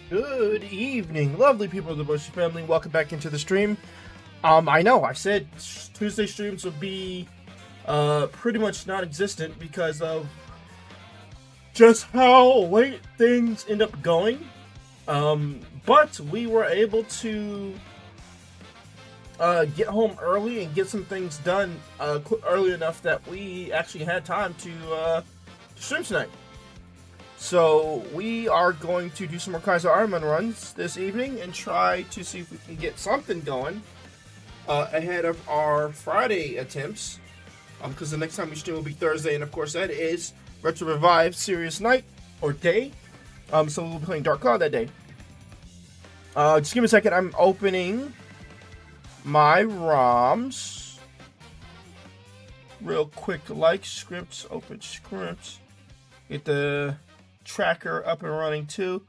Good evening, lovely people of the Broshi family. Welcome back into the stream. I know I said Tuesday streams would be pretty much non-existent because of just how late things end up going. But we were able to get home early and get some things done early enough that we actually had time to stream tonight. So we are going to do some more Kaizo IronMon runs this evening and try to see if we can get something going ahead of our Friday attempts. Because the next time we stream will be Thursday, and of course that is Retro Revive Serious Night or Day. So we'll be playing Dark Cloud that day. Just give me a second. I'm opening my ROMs real quick. Like scripts, open scripts. Get the tracker up and running too.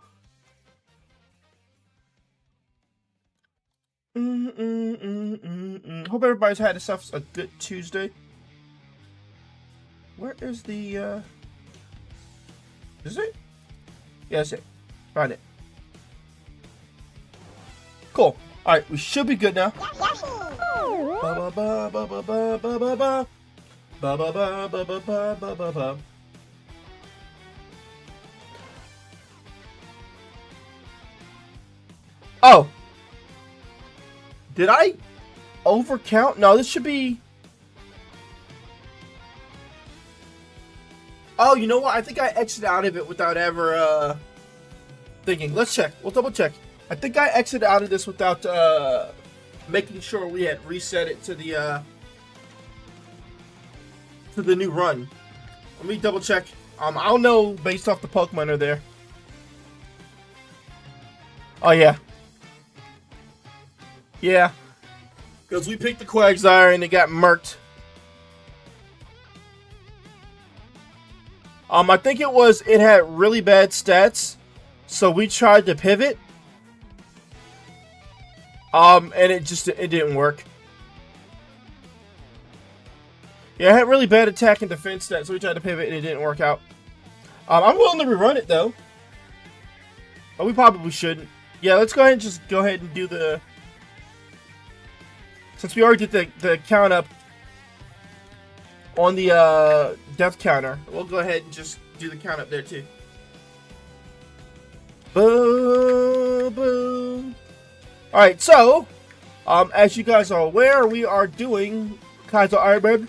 Hope everybody's had a good Tuesday. Where is the is it? Yeah, that's it. Found it. Cool. Alright, we should be good now. Ba ba ba ba ba ba ba ba ba ba ba ba ba ba ba ba ba. Oh, did I overcount? No, this should be. Oh, you know what? I think I exited out of it without ever thinking. Let's check. We'll double check. I think I exited out of this without making sure we had reset it to the new run. Let me double check. I'll know based off the Pokemon are there. Oh yeah. Yeah, because we picked the Quagsire and it got murked. I think it had really bad stats, so we tried to pivot. And it didn't work. Yeah, it had really bad attack and defense stats, so we tried to pivot and it didn't work out. I'm willing to rerun it though. But we probably shouldn't. Yeah, let's go ahead and do the. Since we already did the count up on the death counter, we'll go ahead and just do the count up there too. Boom, boom. Alright, so, as you guys are aware, we are doing Kaizo IronMon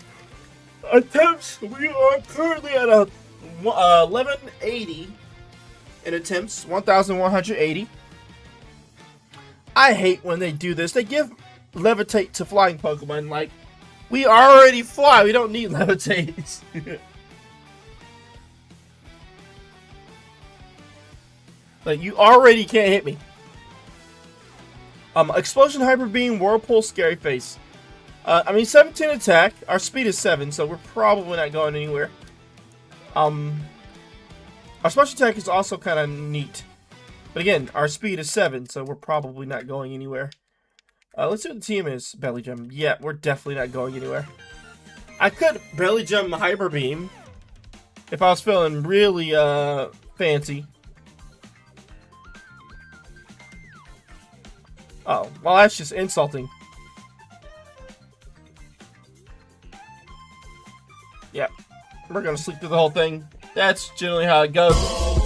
attempts. We are currently at 1180 in attempts, 1180. I hate when they do this. They give levitate to flying Pokemon. Like, we already fly. We don't need levitate. Like, you already can't hit me. Explosion, Hyper Beam, Whirlpool, Scary Face. 17 attack. Our speed is 7, so we're probably not going anywhere. Our special attack is also kind of neat. But again, our speed is 7, so we're probably not going anywhere. Let's see what the team is. Belly Gem. Yeah, we're definitely not going anywhere. I could Belly Gem Hyper Beam if I was feeling really fancy. Oh, well, that's just insulting. Yeah, we're gonna sleep through the whole thing. That's generally how it goes.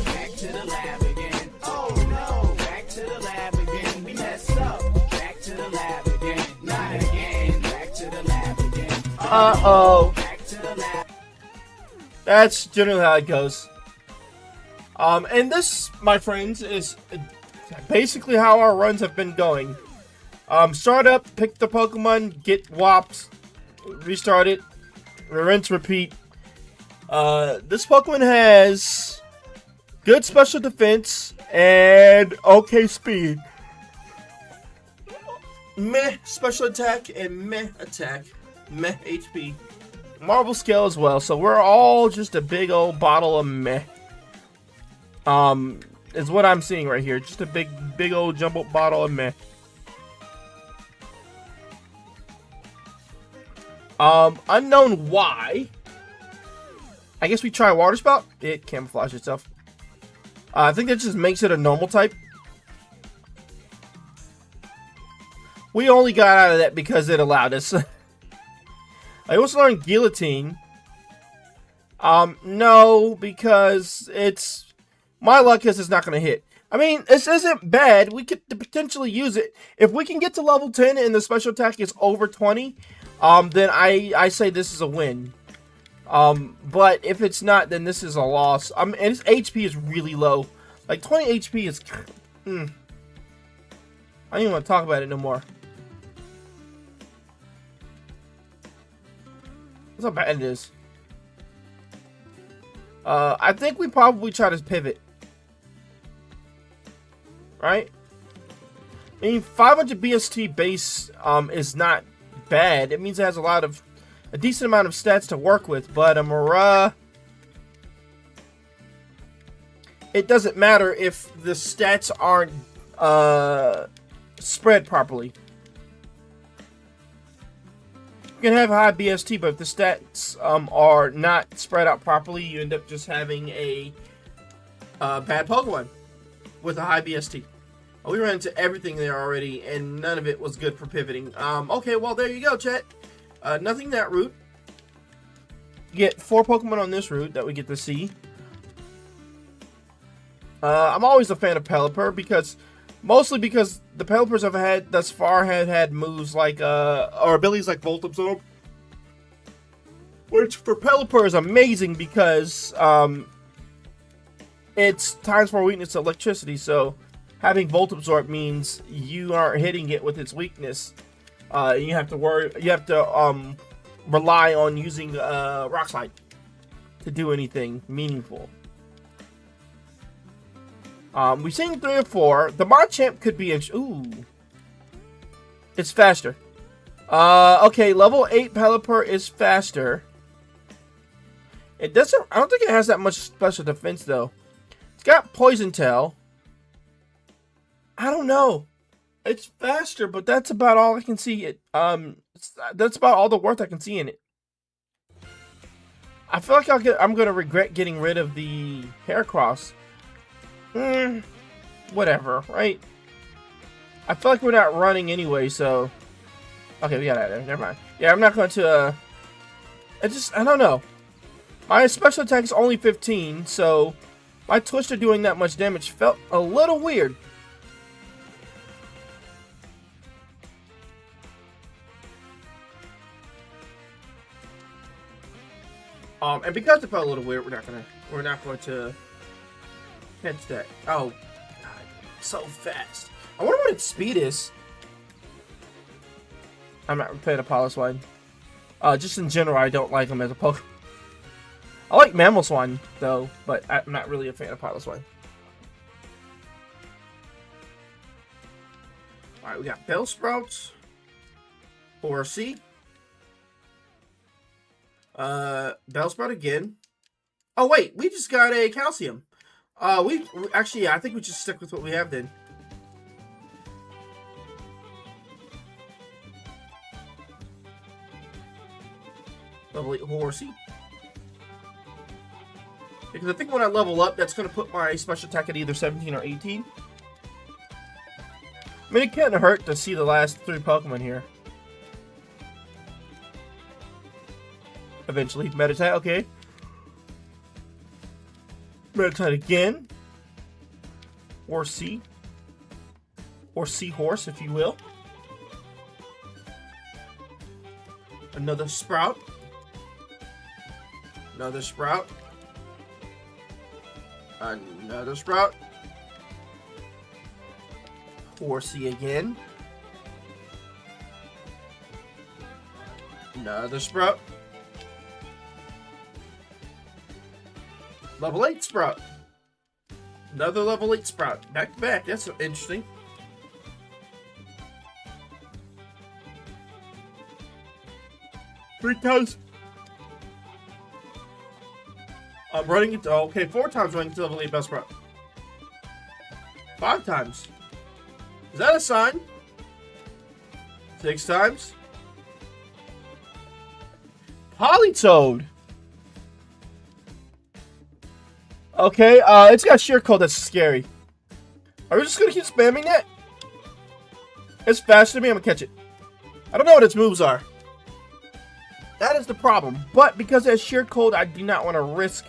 Back to the lab again. Oh no, back to the lab again. We messed up. Back to the lab again. Not again. Back to the lab again. Uh-oh. Back to the lab. That's generally how it goes. And this, my friends, is basically how our runs have been going. Start up, pick the Pokemon, get whopped, restart it, rinse, repeat. This Pokemon has good special defense and okay speed. Meh special attack and meh attack. Meh HP. Marble scale as well, so we're all just a big old bottle of meh. Is what I'm seeing right here. Just a big old jumbo bottle of meh. Unknown why. I guess we try Water Spout. It camouflages itself. I think that just makes it a normal type. We only got out of that because it allowed us. I also learned Guillotine. No, because it's... My luck is it's not going to hit. I mean, this isn't bad. We could potentially use it. If we can get to level 10 and the special attack is over 20, then I say this is a win. But if it's not, then this is a loss. And its HP is really low. Like, 20 HP is... I don't even want to talk about it no more. That's how bad it is. I think we probably try to pivot. Right? I mean, 500 BST base is not bad. It means it has a decent amount of stats to work with, but it doesn't matter if the stats aren't spread properly. You can have high BST, but if the stats are not spread out properly, you end up just having a bad Pokemon with a high BST. We ran into everything there already, and none of it was good for pivoting. Okay, well, there you go, chat. Nothing that route. You get 4 Pokemon on this route that we get to see. I'm always a fan of Pelipper, mostly because the Pelipers I've had thus far have had moves like, or abilities like Volt Absorb. Which, for Pelipper, is amazing because, it's times 4 weakness to electricity, so... Having Volt Absorb means you aren't hitting it with its weakness. You have to rely on using Rock Slide to do anything meaningful. We've seen 3 or 4. The Machamp could be ooh. It's faster. Okay, level 8 Pelipper is faster. It doesn't. I don't think it has that much special defense though. It's got Poison Tail. I don't know. It's faster, but that's about all I can see. That's about all the worth I can see in it. I feel like I'm gonna regret getting rid of the Heracross. Whatever, right? I feel like we're not running anyway, so... Okay, we got out of there. Never mind. Yeah, I'm not going to... I don't know. My special attack is only 15, so... My Twister doing that much damage felt a little weird. And because it felt a little weird, we're not going to catch that. Oh, God, so fast. I wonder what its speed is. I'm not playing a Piloswine. Just in general, I don't like them as a Pokemon. I like Mamoswine though, but I'm not really a fan of Piloswine. All right, we got Bellsprouts, Horsey. Bellsprout again. Oh wait, we just got a Calcium. We actually, yeah, I think we just stick with what we have then. Level 8 Horsey. Because I think when I level up, that's going to put my special attack at either 17 or 18. I mean, it can't hurt to see the last 3 Pokemon here. Eventually. Meditite, okay. Meditite again. Or C. Or Seahorse, if you will. Another Sprout. Another Sprout. Another Sprout. Horsey again. Another Sprout. Level 8 Sprout. Another level 8 Sprout. Back to back. That's interesting. Three times. I'm running into... Okay, 4 times running into level 8 Bellsprout. 5 times. Is that a sign? 6 times. Politoed. Okay, it's got Sheer Cold. That's scary. Are we just gonna keep spamming that? It's faster than me. I'm gonna catch it. I don't know what its moves are. That is the problem. But because it's sheer cold, I do not want to risk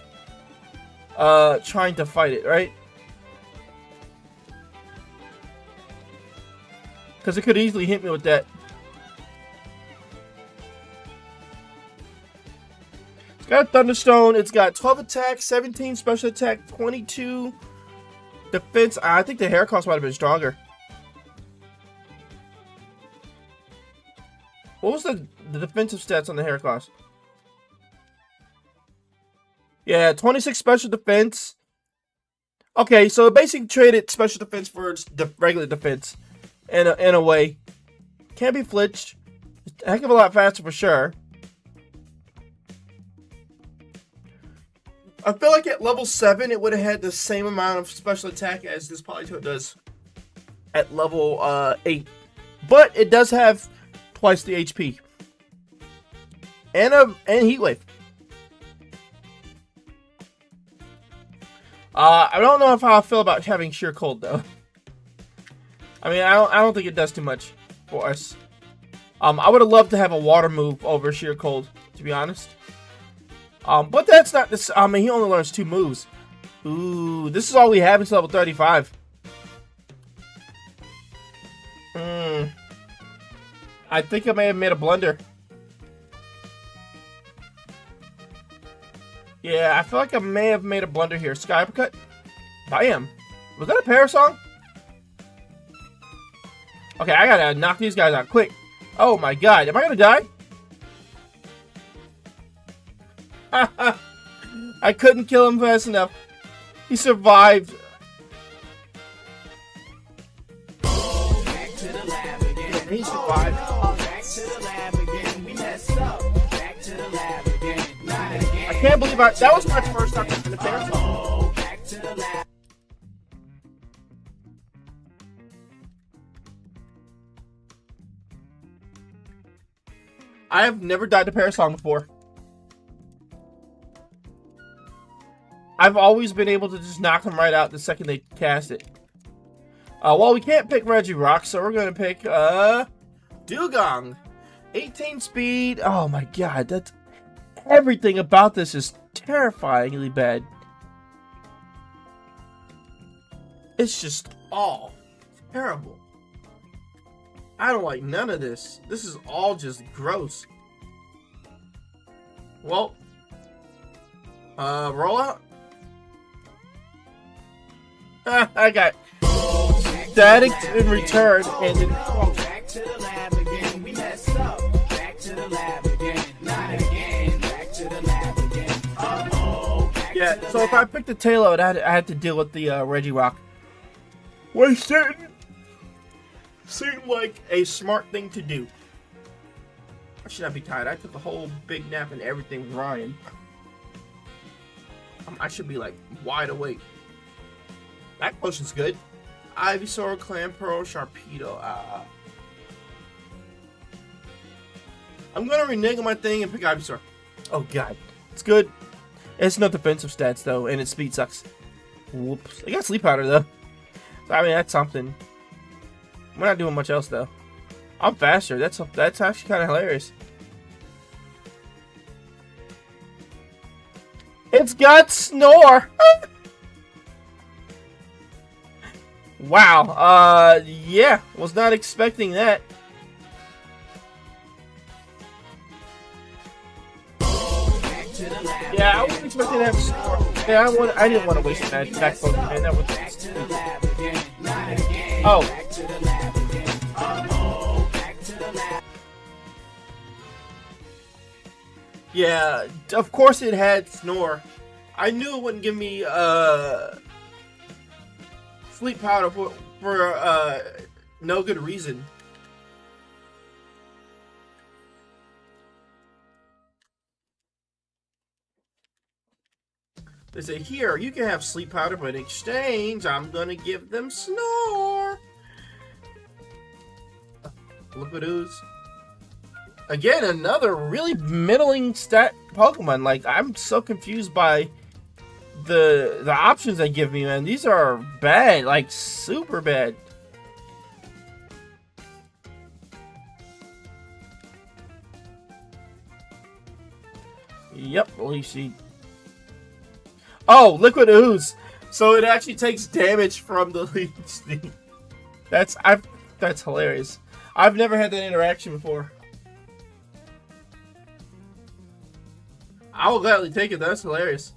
trying to fight it, right? Because it could easily hit me with that. It's got a Thunderstone. It's got 12 attack, 17 special attack, 22 defense. I think the hair cost might have been stronger. What was the defensive stats on the hair cost? Yeah, 26 special defense. Okay, so it basically traded special defense for its regular defense in a way. Can't be flinched. A heck of a lot faster for sure. I feel like at level 7, it would have had the same amount of special attack as this Politoed does at level 8. But it does have twice the HP. And Heat Wave. I don't know how I feel about having Sheer Cold, though. I mean, I don't think it does too much for us. I would have loved to have a water move over Sheer Cold, to be honest. But that's not this. I mean, he only learns 2 moves. Ooh, this is all we have until level 35. I think I may have made a blunder. Yeah, I feel like I may have made a blunder here. Sky Uppercut? Bam. Was that a parasong? Okay, I gotta knock these guys out quick. Oh my god, am I gonna die? I couldn't kill him fast enough. He survived. Back to the lab again. He survived. Back to the lab again. We messed up. Back to the lab again. Not again. I can't believe that was my first time in the parasong. Back to the lab. I have never died to parasong before. I've always been able to just knock them right out the second they cast it. Well, we can't pick Regirock, so we're going to pick Dugong. 18 speed. Oh my god, that's everything about this is terrifyingly bad. It's just all terrible. I don't like none of this. This is all just gross. Well, roll out. I got static in return, and then Back to the lab again. We messed up. Back to the lab again. Not again. Back to the lab again. yeah. So if I picked the Tailload, I had to deal with the Regirock. Which didn't seem like a smart thing to do. I should not be tired. I took a whole big nap and everything with Ryan. I should be like wide awake. That potion's good. Ivysaur, Clamperl, Sharpedo. I'm gonna renege on my thing and pick Ivysaur. Oh god, it's good. It's no defensive stats though, and its speed sucks. Whoops. I got Sleep Powder though. I mean that's something. We're not doing much else though. I'm faster. That's actually kind of hilarious. It's got Snore. Wow. Yeah. Was not expecting that. Yeah, I wasn't expecting to have Snore. Yeah, I didn't want to waste that back potion, man. That was stupid. Oh. Yeah, of course it had Snore. I knew it wouldn't give me Sleep Powder for no good reason. They say, here, you can have Sleep Powder, but in exchange, I'm gonna give them Snore. Liquid Ooze. Again, another really middling stat Pokemon. Like, I'm so confused by the options they give me, man. These are bad, like super bad. Yep, leech seed. Oh, liquid ooze. So it actually takes damage from the leech seed. That's hilarious. I've never had that interaction before. I will gladly take it. That's hilarious.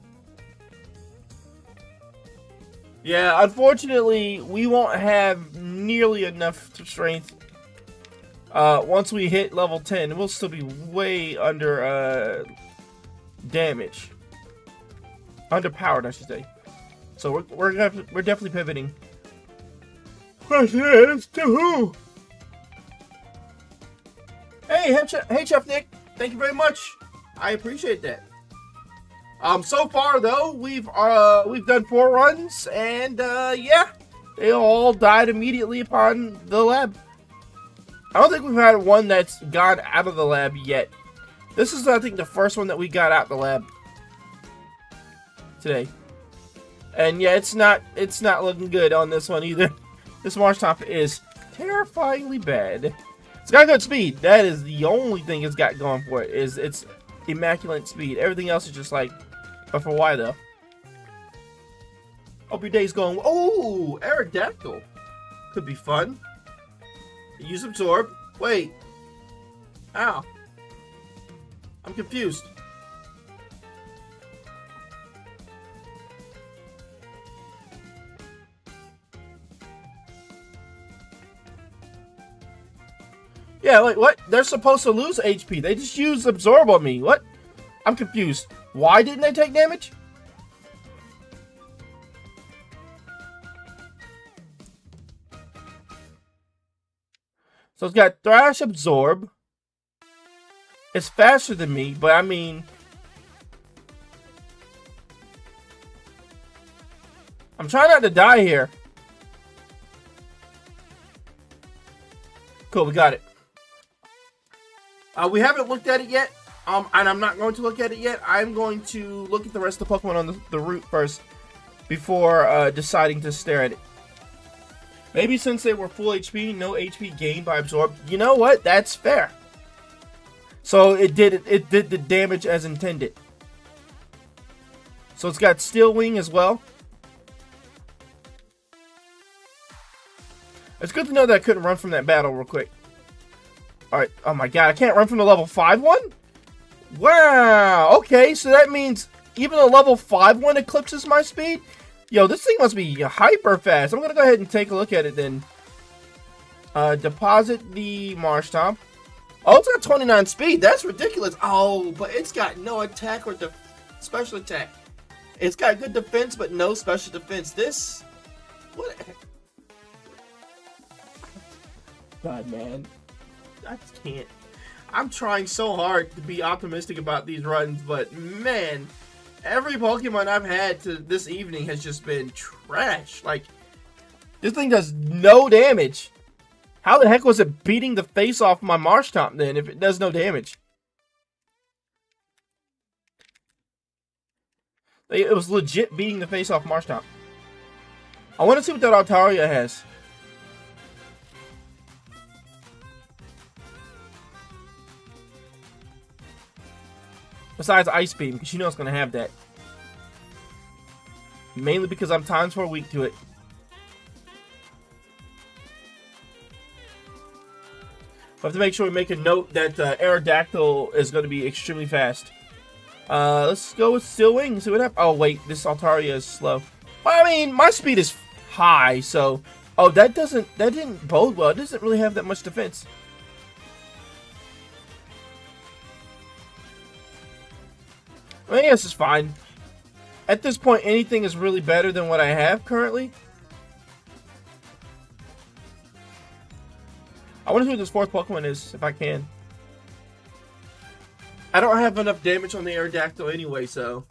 Yeah, unfortunately, we won't have nearly enough strength. Once we hit level 10, we'll still be way under damage. Underpowered, I should say. So we're definitely pivoting. Question is to who? Hey, Chef Nick. Thank you very much. I appreciate that. So far though, we've done 4 runs, and yeah, they all died immediately upon the lab. I don't think we've had one that's gone out of the lab yet. This is, I think, the first one that we got out the lab today. And yeah, it's not looking good on this one either. This marsh top is terrifyingly bad. It's got good speed. That is the only thing it's got going for it. Is its immaculate speed. Everything else is just like, but for why though? Hope your day's going. Oh, Aerodactyl could be fun. Use absorb. Wait. Ow. I'm confused. Yeah, wait, what? They're supposed to lose HP. They just used absorb on me. What? I'm confused. Why didn't they take damage? So it's got Thrash Absorb. It's faster than me, but I mean... I'm trying not to die here. Cool, we got it. We haven't looked at it yet, and I'm not going to look at it yet. I'm going to look at the rest of the Pokemon on the route first before deciding to stare at it. Maybe since they were full HP, no HP gained by absorb. You know what? That's fair. So it did the damage as intended. So it's got Steel Wing as well. It's good to know that I couldn't run from that battle real quick. Alright, oh my god, I can't run from the level 5 one? Wow, okay, so that means even a level 5 one eclipses my speed? Yo, this thing must be hyper fast. I'm gonna go ahead and take a look at it then. Deposit the Marshtomp. Oh, it's got 29 speed. That's ridiculous. Oh, but it's got no attack or special attack. It's got good defense, but no special defense. This... What? God, man. I just can't. I'm trying so hard to be optimistic about these runs, but man, every Pokemon I've had to this evening has just been trash. Like, this thing does no damage. How the heck was it beating the face off my Marshtomp then if it does no damage? It was legit beating the face off Marshtomp. I want to see what that Altaria has. Besides Ice Beam, because you know it's going to have that. Mainly because I'm times 4 weak to it. I have to make sure we make a note that Aerodactyl is going to be extremely fast. Let's go with Steel Wing. See what happens. Oh, wait. This Altaria is slow. Well, I mean, my speed is high, so... Oh, that didn't bode well. It doesn't really have that much defense. I guess it's fine. At this point, anything is really better than what I have currently. I want to see what this 4th Pokemon is, if I can. I don't have enough damage on the Aerodactyl anyway, so...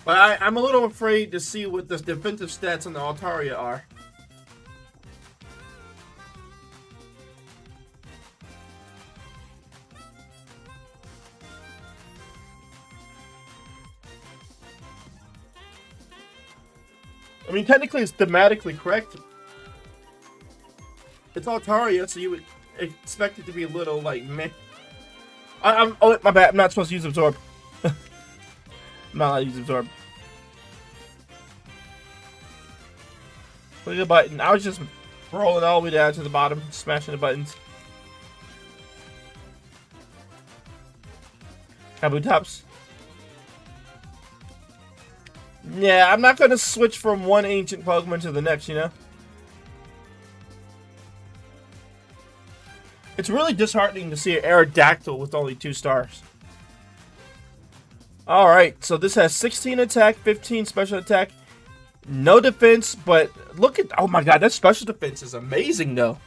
But I'm a little afraid to see what the defensive stats on the Altaria are. I mean, technically it's thematically correct. It's Altaria, so you would expect it to be a little, like, meh. Oh, my bad. I'm not supposed to use Absorb. I'm not allowed to use absorb. Look at the button. I was just rolling all the way down to the bottom, smashing the buttons. Kabutops. Yeah, I'm not going to switch from one ancient Pokemon to the next, you know? It's really disheartening to see an Aerodactyl with only 2 stars. Alright, so this has 16 attack, 15 special attack, no defense, but look at... Oh my god, that special defense is amazing, though.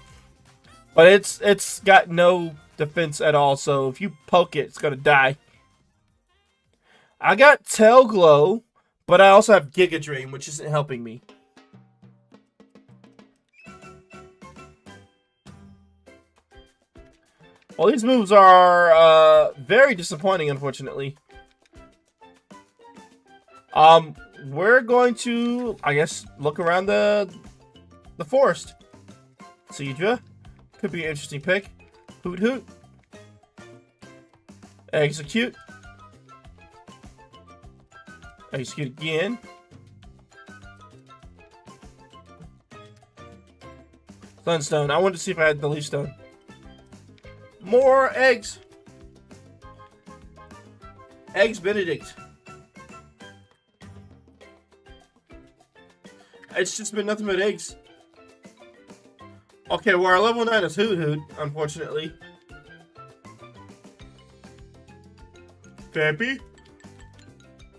But it's got no defense at all, so if you poke it, it's going to die. I got Tail Glow, but I also have Giga Drain, which isn't helping me. Well, these moves are very disappointing, unfortunately. We're going to, I guess, look around the forest. Seadra could be an interesting pick. Hoot Hoot. Execute. Execute again. Sunstone. I wanted to see if I had the Leaf Stone. More eggs. Eggs Benedict. It's just been nothing but eggs. Okay, well, our level 9 is Hoot Hoot, unfortunately. Pappy?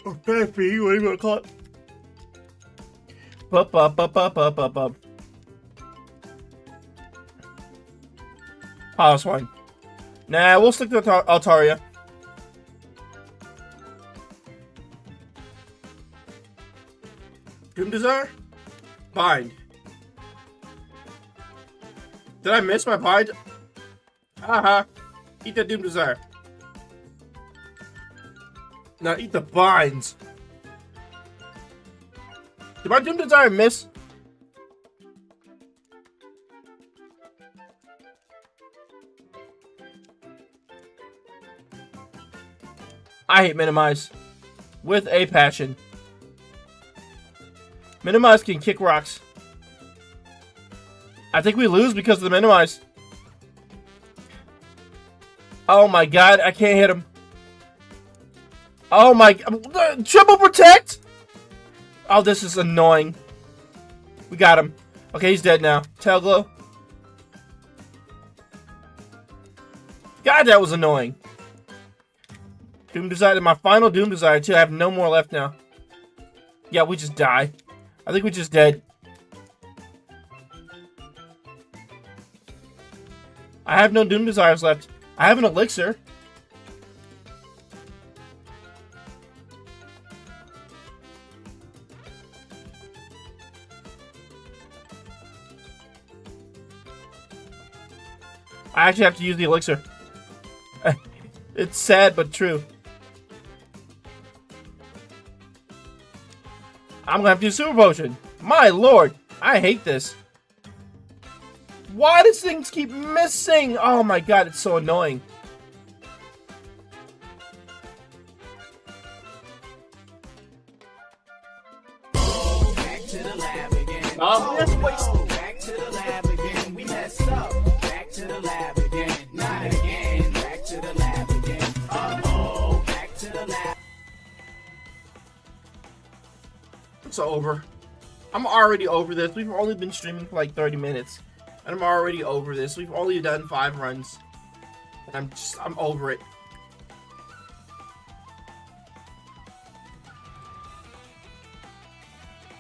Or Pappy, what do you want to call it? Bup, bup, bup, bup, bup, bup, bup. Piloswine. Nah, we'll stick to Altaria. Doom Desire? Bind. Did I miss my bind? Haha. Eat that Doom Desire. Now eat the binds. Did my Doom Desire miss? I hate Minimize. With a passion. Minimize can kick rocks. I think we lose because of the Minimize. Oh my god, I can't hit him. Oh my god. Triple Protect? Oh, this is annoying. We got him. Okay, he's dead now. Tail Glow. God, that was annoying. Doom Desire, my final Doom Desire too. I have no more left now. Yeah, we just die. I think we're just dead. I have no Doom Desires left. I have an Elixir. I actually have to use the Elixir. It's sad, but true. I'm gonna have to do Super Potion. My lord, I hate this. Why does things keep missing? Oh my god, it's so annoying. Back to the lab again. Back to the lab again. We messed up. Back to the lab again. Not again. Back to the lab again. Uh-oh. Back to the lab. It's over. I'm already over this. We've only been streaming for like 30 minutes. And I'm already over this. We've only done 5 runs. And I'm over it.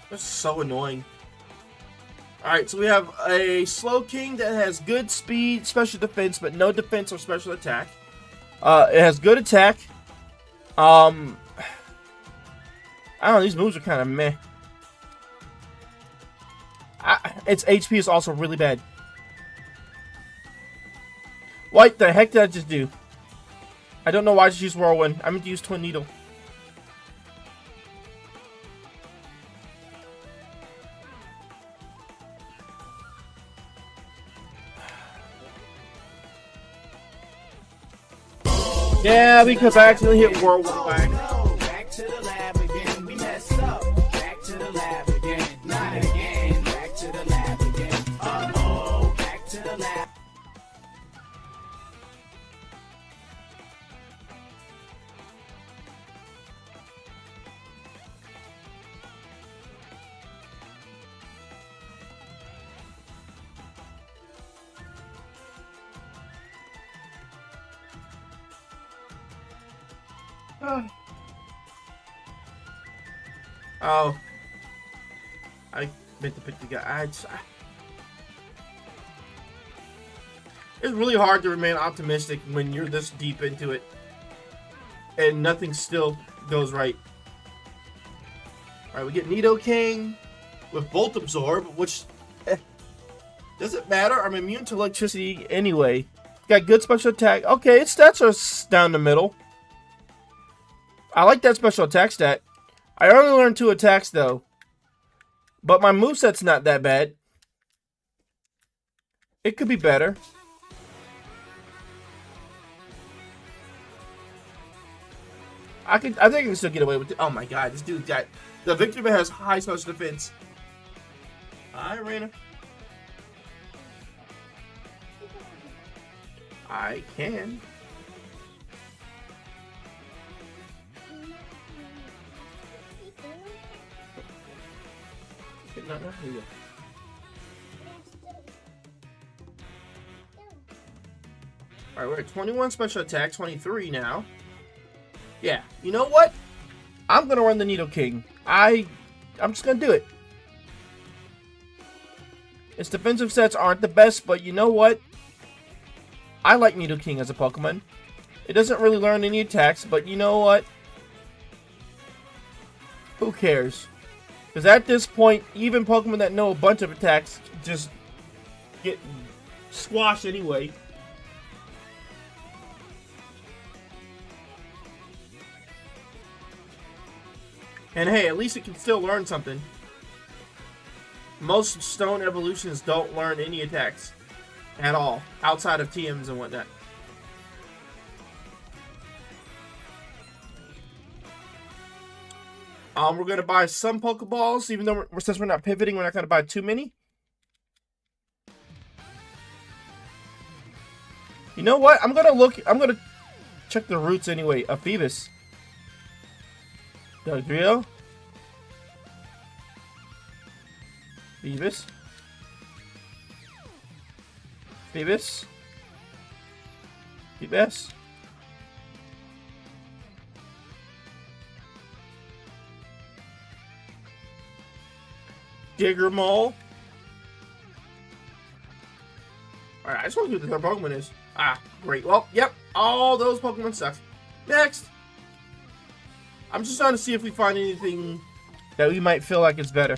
That's so annoying. Alright, so we have a Slow King that has good speed, special defense, but no defense or special attack. It has good attack. I don't know, these moves are kind of meh. Its HP is also really bad. What the heck did I just do? I don't know why I just used Whirlwind. I meant to use Twin Needle. Yeah, because I accidentally hit Whirlwind. Back to the lab. Oh. I meant to pick the guy. It's really hard to remain optimistic when you're this deep into it and nothing still goes right. Alright, we get Nidoking with Bolt Absorb, which doesn't matter. I'm immune to electricity anyway. Got good special attack. Okay, its stats are down the middle. I like that special attack stat. I only learned 2 attacks though. But my moveset's not that bad. It could be better. I think I can still get away with it. Oh my god, this dude got the Victor has high special defense. Hi, Raina. I can. No, here you go. Alright, we're at 21 special attack, 23 now. Yeah, you know what? I'm gonna run the Nidoking. I'm just gonna do it. Its defensive sets aren't the best, but you know what? I like Nidoking as a Pokemon. It doesn't really learn any attacks, but you know what? Who cares? Because at this point, even Pokemon that know a bunch of attacks just get squashed anyway. And hey, at least it can still learn something. Most stone evolutions don't learn any attacks at all, outside of TMs and whatnot. We're gonna buy some Pokeballs, even though since we're not pivoting, we're not gonna buy too many. You know what? I'm gonna check the roots anyway. A Phoebus. Dugtrio. Phoebus. Phoebus. Phoebus. Diggermole. Alright, I just want to see what the third Pokemon is. Ah, great. Well, yep. All those Pokemon suck. Next. I'm just trying to see if we find anything that we might feel like it's better.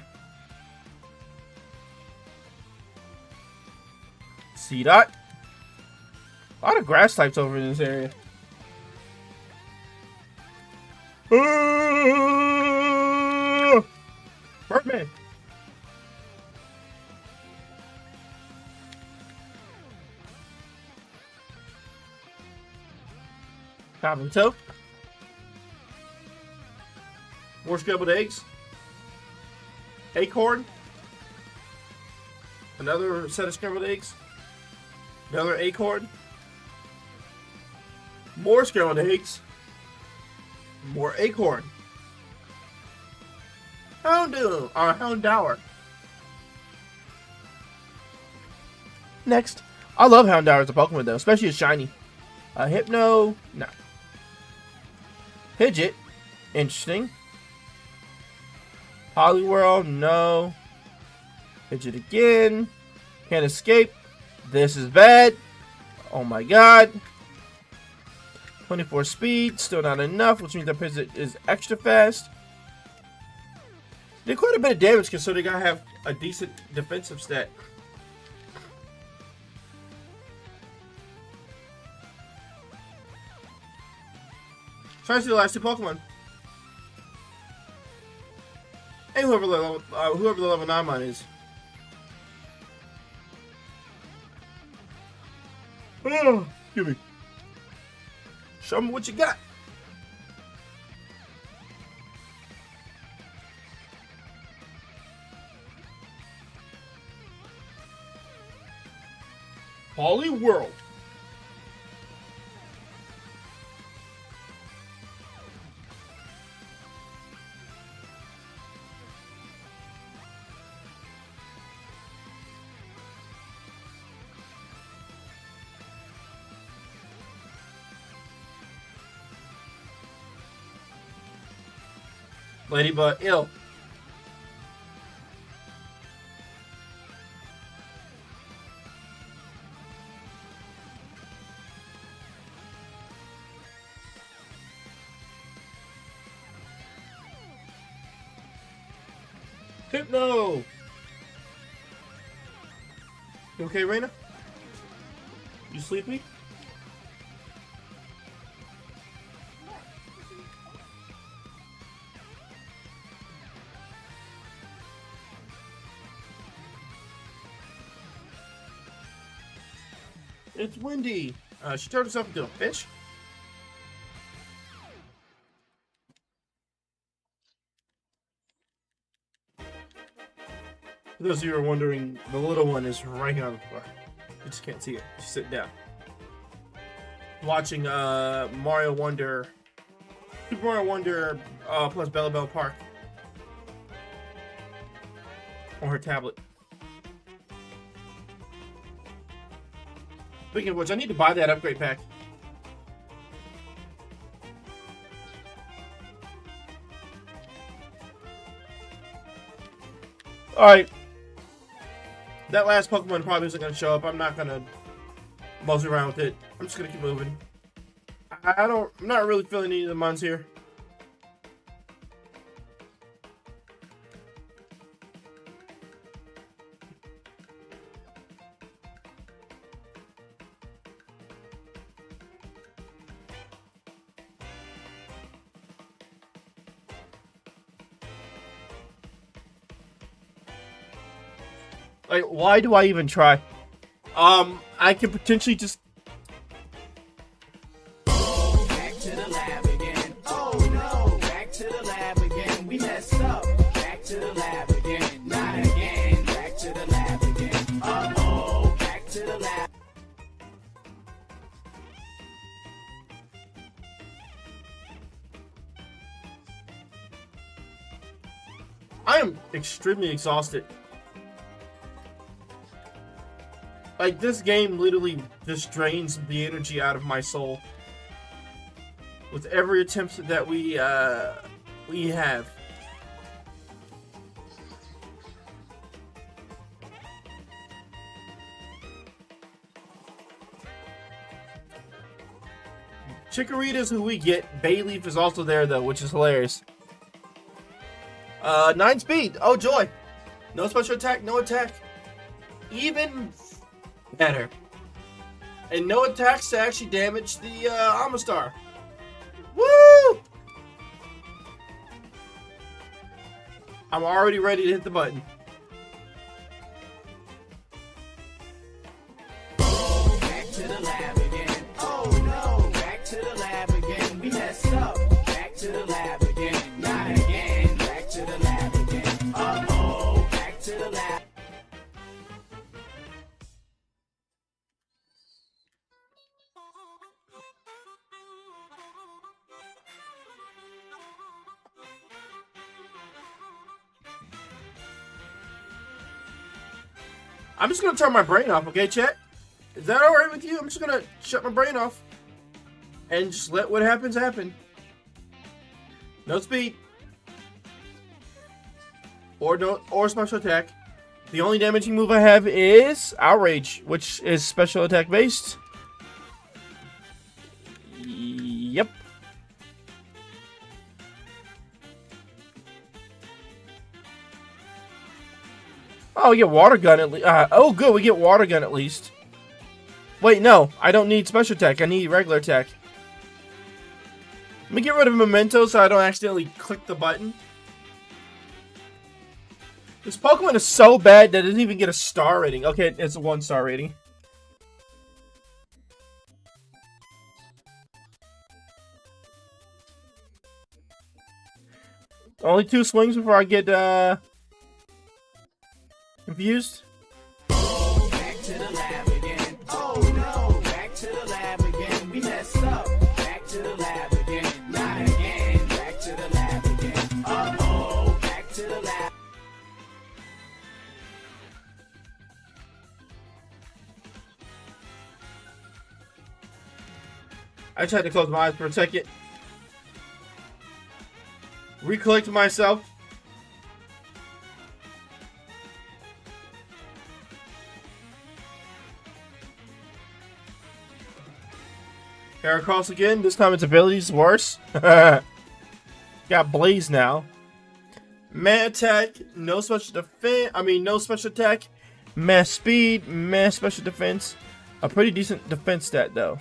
C-Dot. A lot of grass types over in this area. Birdman. Toe. More scrambled eggs. Acorn. Another set of scrambled eggs. Another acorn. More scrambled eggs. More acorn. Houndour. Next. I love Houndour as a Pokemon though, especially as shiny. Hypno. No. Pidgeot. Interesting. Poliwhirl. No. Pidgeot again. Can't escape. This is bad. Oh my god. 24 speed. Still not enough, which means that Pidgeot is extra fast. Did quite a bit of damage considering I have a decent defensive stat. Trying to see the last 2 Pokemon. And whoever the level 9 mine is. Oh, give me. Show me what you got. Poliwhirl. Ladybug ill. Hypno! You okay, Raina? You sleepy? It's windy. She turned herself into a fish. For those of you who are wondering, the little one is right here on the floor. You just can't see it. She's sitting down. Watching Mario Wonder, Super Mario Wonder plus Bella Bell Park on her tablet. Speaking of which, I need to buy that upgrade pack. Alright. That last Pokemon probably isn't going to show up. I'm not going to mosey around with it. I'm just going to keep moving. I'm not really feeling any of the mons here. Like, why do I even try? I could potentially just... Back to the lab again. Oh no, back to the lab again. We messed up. Back to the lab again. Not again. Back to the lab again. Uh-oh, back to the lab. I am extremely exhausted. Like, this game literally just drains the energy out of my soul. With every attempt that we have. Chikorita's who we get. Bayleaf is also there though, which is hilarious. 9 speed. Oh joy. No special attack, no attack. Even better. And no attacks to actually damage the Amistar. Woo! I'm already ready to hit the button. Back to the lab again. Oh no, back to the lab again. We messed up. Back to the lab again. Not again. Back to the lab again. Uh-oh, back to the lab. I'm just gonna turn my brain off, okay, chat? Is that alright with you? I'm just gonna shut my brain off and just let what happens happen. No speed. Or special attack. The only damaging move I have is Outrage, which is special attack based. Yep. Oh, we get Water Gun at least. Oh, good, we get Water Gun at least. Wait, no, I don't need special attack. I need regular attack. Let me get rid of Memento so I don't accidentally click the button. This Pokemon is so bad that it doesn't even get a star rating. Okay, it's a 1-star rating. Only 2 swings before I get confused. Back to the lab again. Oh no, back to the lab again. We messed up. Back to the lab again. Not again. Back to the lab again. Uh-oh, back to the lab. I tried to close my eyes for a second. recollect myself. Hair across again. This time its ability's worse. Got Blaze now. Meh attack, no special defense. No special attack. Meh speed, meh special defense. A pretty decent defense stat though.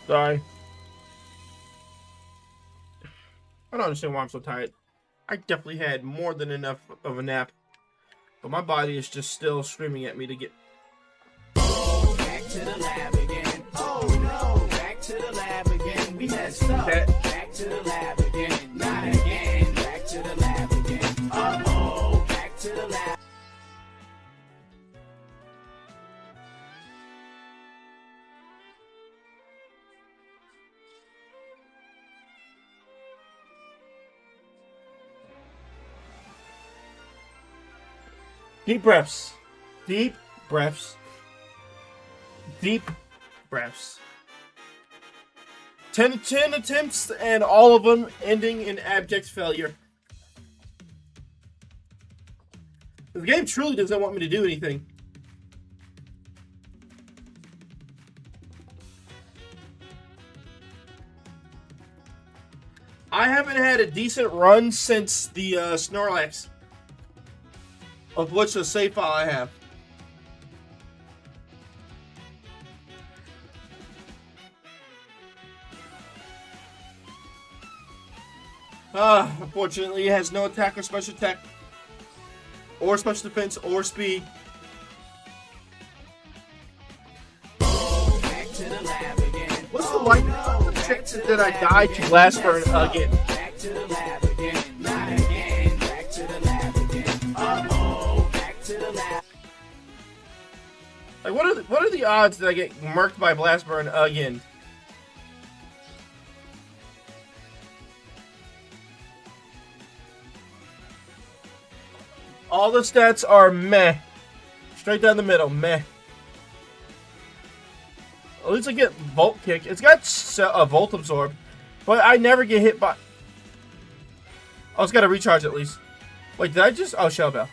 Sorry. I don't understand why I'm so tired. I definitely had more than enough of a nap. But my body is just still screaming at me to get... Back to the lab again. Oh no, back to the lab again. We messed up. Back to the lab again. Not again. Back to the lab again. Uh-oh, back to the lab. Deep breaths. Deep breaths. Deep breaths. 10 attempts and all of them ending in abject failure. The game truly doesn't want me to do anything. I haven't had a decent run since the Snorlax. Of which a save file I have. Unfortunately, it has no attack or special attack, or special defense, or speed. Back to the lab again. What's the likelihood of chances that I die to blast burn again? Back to the lab again. Not again. Back to the lab again. Uh-oh, back to the lab. Like, what are the odds that I get marked by blast burn again? All the stats are meh. Straight down the middle, meh. At least I get Volt Kick. It's got a Volt Absorb, but I never get hit by... Oh, it's got a recharge at least. Wait, did I just... Oh, Shell Bell.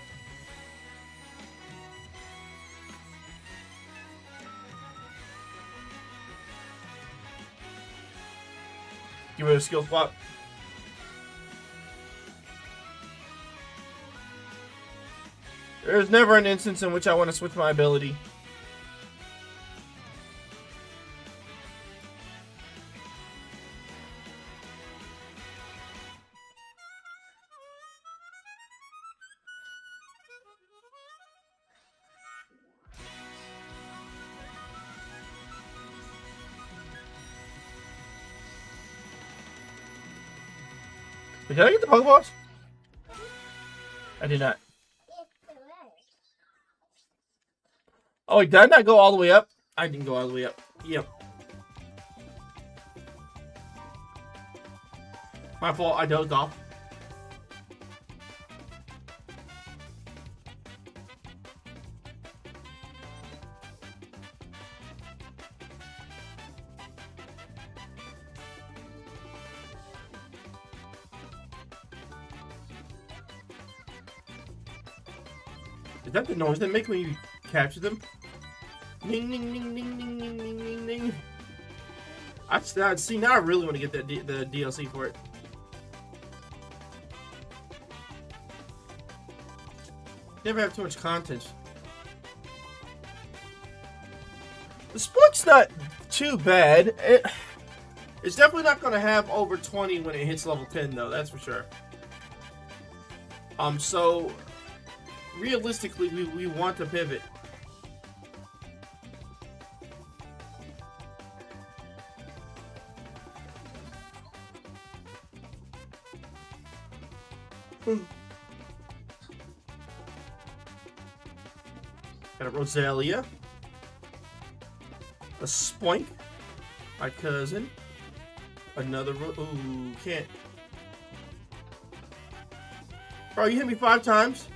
Give it a skill swap. There's never an instance in which I want to switch my ability. Did I get the Pokeballs? I did not. Oh, wait, did I not go all the way up? I didn't go all the way up. Yep. My fault, I dozed off. Is that the noise they make when you capture them? Ning, ning, ning, ning, ning, ning, ning, ning, ning. See, now I really want to get that the DLC for it. Never have too much content. The sport's not too bad. It's definitely not going to have over 20 when it hits level 10, though. That's for sure. So realistically, we want to pivot. Got a Rosalia. A Spoink. My cousin. Another ooh, can't. Bro, you hit me 5 times.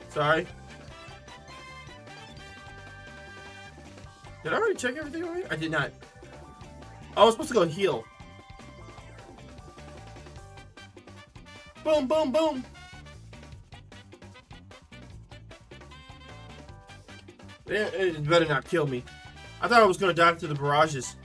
Sorry. Did I already check everything already? I did not. I was supposed to go heal. Boom, boom, boom. It better not kill me. I thought I was going to die to the barrages.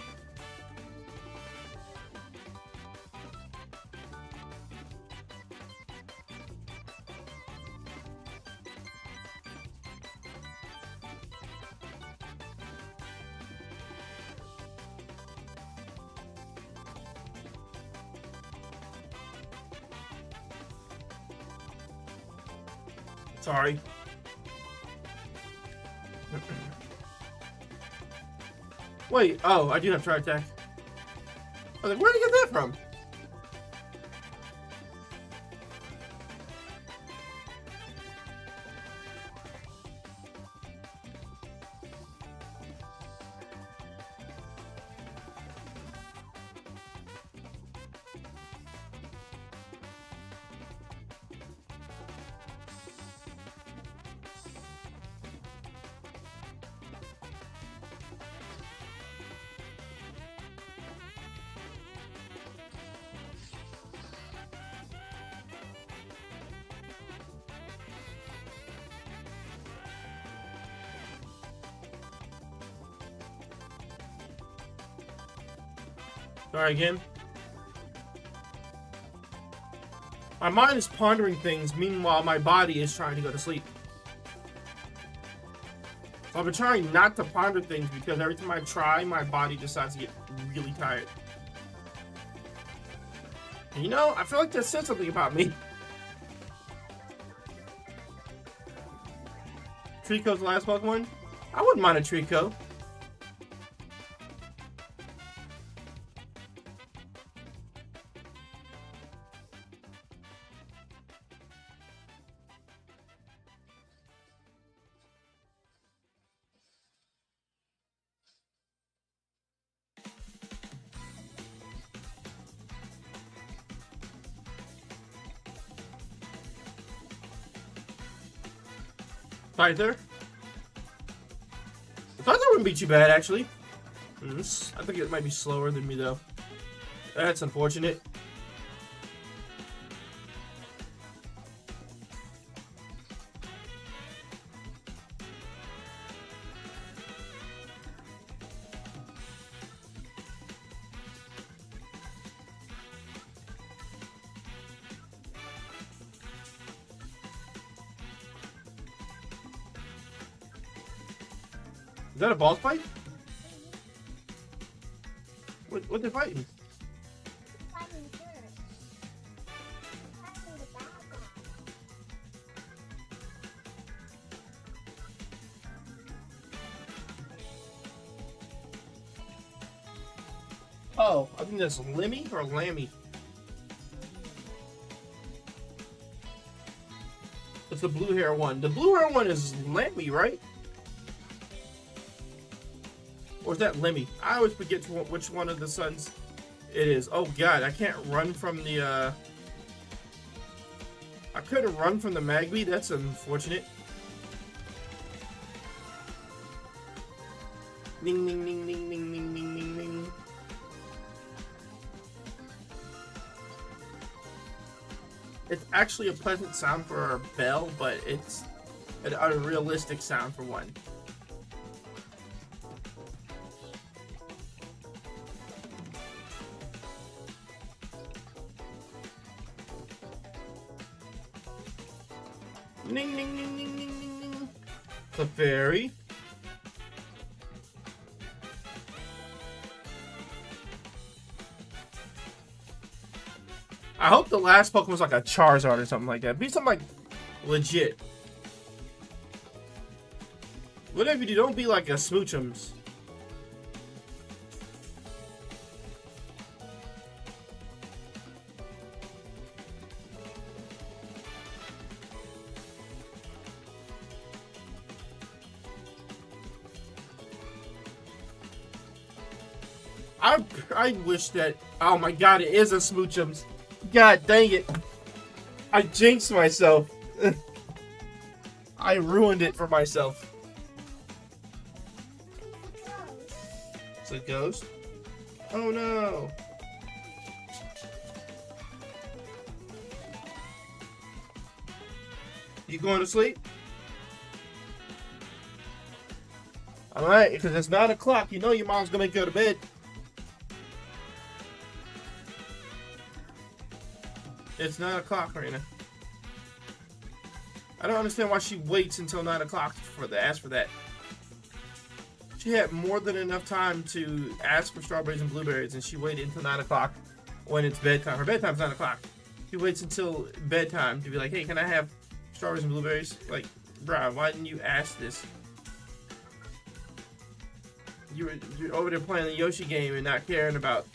Sorry. Wait, oh, I do have try attack. I was like, where did you get that from? Sorry again. My mind is pondering things, meanwhile my body is trying to go to sleep. So I've been trying not to ponder things because every time I try, my body decides to get really tired. And you know, I feel like that said something about me. Trico's the last Pokemon? I wouldn't mind a Trico. Scyther? Scyther wouldn't be too bad, actually. I think it might be slower than me, though. That's unfortunate. Is that a boss fight? What they fighting? Oh, I think that's Lemmy or Lammy. It's the blue hair one. The blue hair one is Lammy, right? Or is that Lemmy? I always forget which one of the sons it is. Oh god, I can't run from the I couldn't run from the Magby. That's unfortunate. Ding ding ding ding ding ding ding ding ding. It's actually a pleasant sound for a bell, but it's an unrealistic sound for one. Ning ning ning ning ning ning ning. The fairy. I hope the last Pokemon was like a Charizard or something like that. Be something like legit. Whatever you do, don't be like a Smoochums. I wish that. Oh my god, it is a Smoochums. God dang it. I jinxed myself. I ruined it for myself. It's a ghost? Oh no. You going to sleep? Alright, because it's 9 o'clock. You know your mom's gonna go to bed. It's 9 o'clock right now. I don't understand why she waits until 9 o'clock for the ask for that. She had more than enough time to ask for strawberries and blueberries, and she waited until 9 o'clock when it's bedtime. Her bedtime's 9 o'clock. She waits until bedtime to be like, hey, can I have strawberries and blueberries? Like, bruh, why didn't you ask this? You're over there playing the Yoshi game and not caring about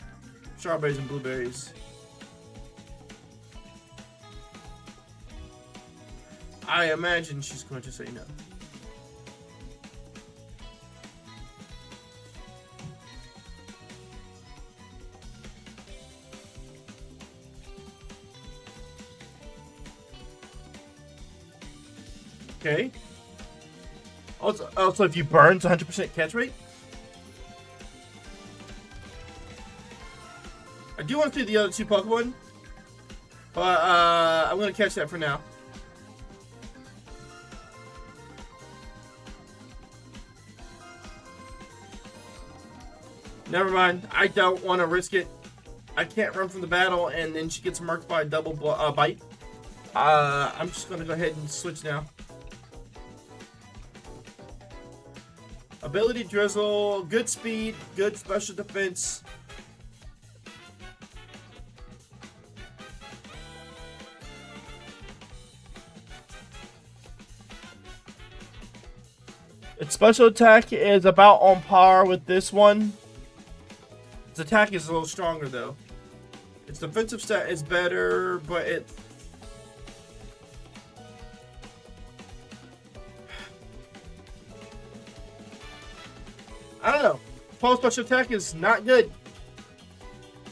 strawberries and blueberries. I imagine she's going to say no. Okay. Also, if you burn, it's 100% catch rate. I do want to do the other two Pokemon, but I'm going to catch that for now. Never mind. I don't want to risk it. I can't run from the battle, and then she gets marked by a double bite. I'm just going to go ahead and switch now. Ability Drizzle, good speed, good special defense. Its special attack is about on par with this one. Its attack is a little stronger though. Its defensive stat is better, but it... I don't know. Pole special attack is not good.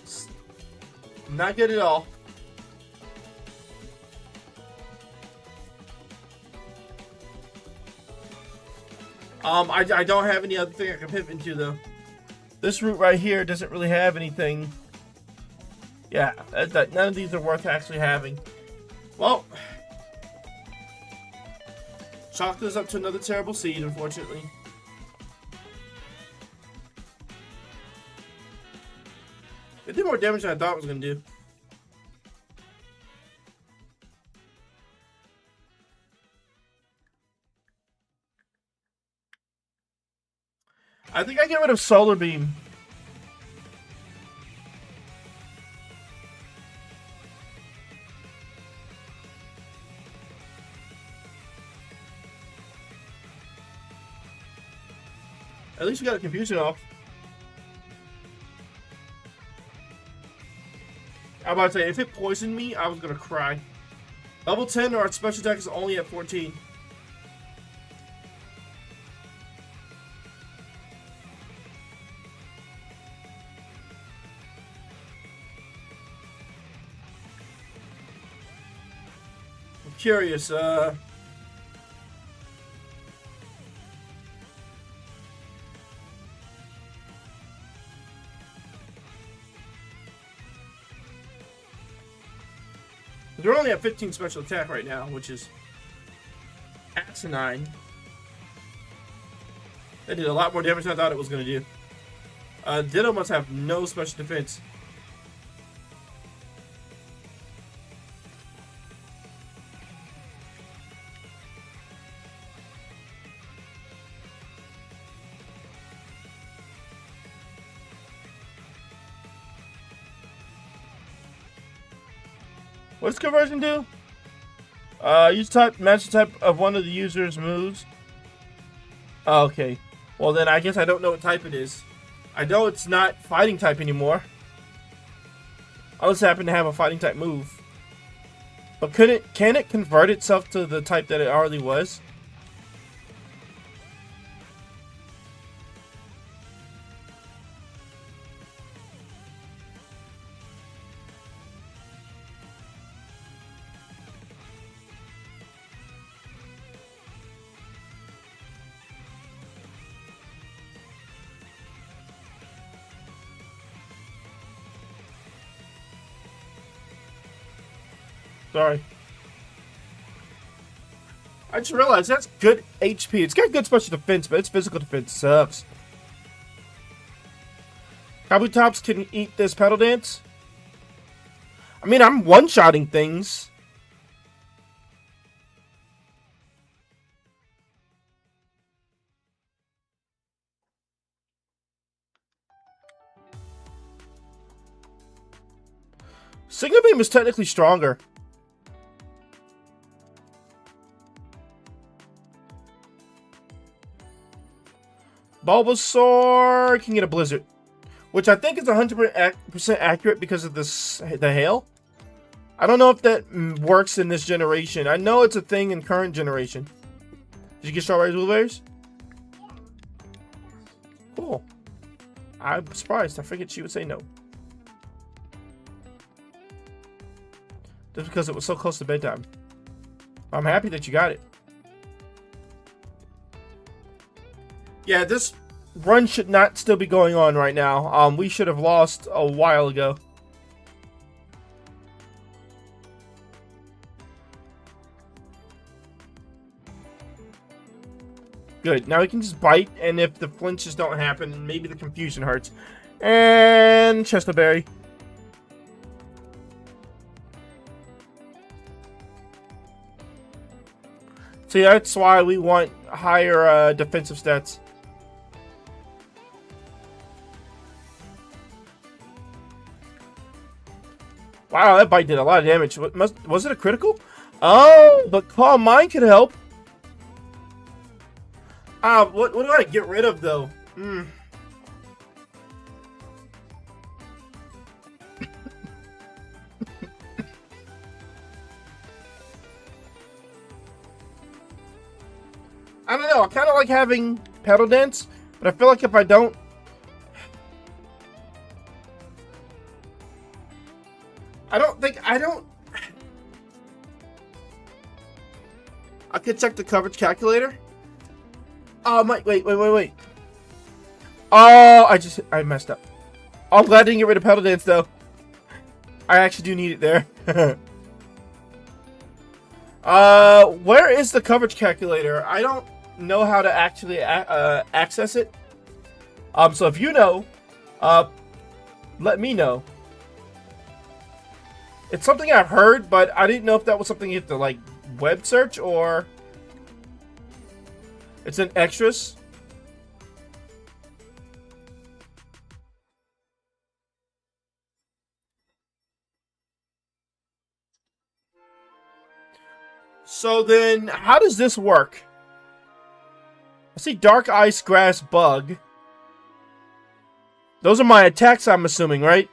It's not good at all. I don't have any other thing I can pivot into though. This route right here doesn't really have anything. Yeah, none of these are worth actually having. Well, Chocolate's up to another terrible seed, unfortunately. It did more damage than I thought it was going to do. I think I get rid of Solar Beam. At least we got a confusion off. I'm about to say, if it poisoned me, I was gonna cry. Level 10, our special attack is only at 14. I'm curious, they're only at 15 special attack right now, which is asinine. That did a lot more damage than I thought it was going to do. Ditto must have no special defense. What does conversion do? Use type, match the type of one of the user's moves. Oh, okay. Well, then I guess I don't know what type it is. I know it's not fighting type anymore. Unless it happen to have a fighting type move. But can it convert itself to the type that it already was? Sorry. I just realized that's good HP. It's got good special defense, but its physical defense sucks. Kabutops can eat this pedal dance. I mean, I'm one-shotting things. Signal Beam is technically stronger. Bulbasaur can get a Blizzard, which I think is 100% accurate because of the hail. I don't know if that works in this generation. I know it's a thing in current generation. Did you get strawberries, blueberries? Cool. I'm surprised. I figured she would say no. Just because it was so close to bedtime. I'm happy that you got it. Yeah, this run should not still be going on right now. We should have lost a while ago. Good. Now we can just bite, and if the flinches don't happen, maybe the confusion hurts. And Chesterberry. See, that's why we want higher defensive stats. Wow, that bite did a lot of damage. Was it a critical? Oh, but Calm Mind could help. What do I get rid of, though? I don't know. I kind of like having Pedal Dance, but I feel like if I don't... I could check the coverage calculator. Oh, wait. Oh, I messed up. Oh, I'm glad I didn't get rid of Pedal Dance, though. I actually do need it there. Where is the coverage calculator? I don't know how to actually access it. So if you know, let me know. It's something I've heard, but I didn't know if that was something you have to, like, web search or it's in extras. So then, how does this work? I see Dark Ice, Grass, Bug. Those are my attacks, I'm assuming, right?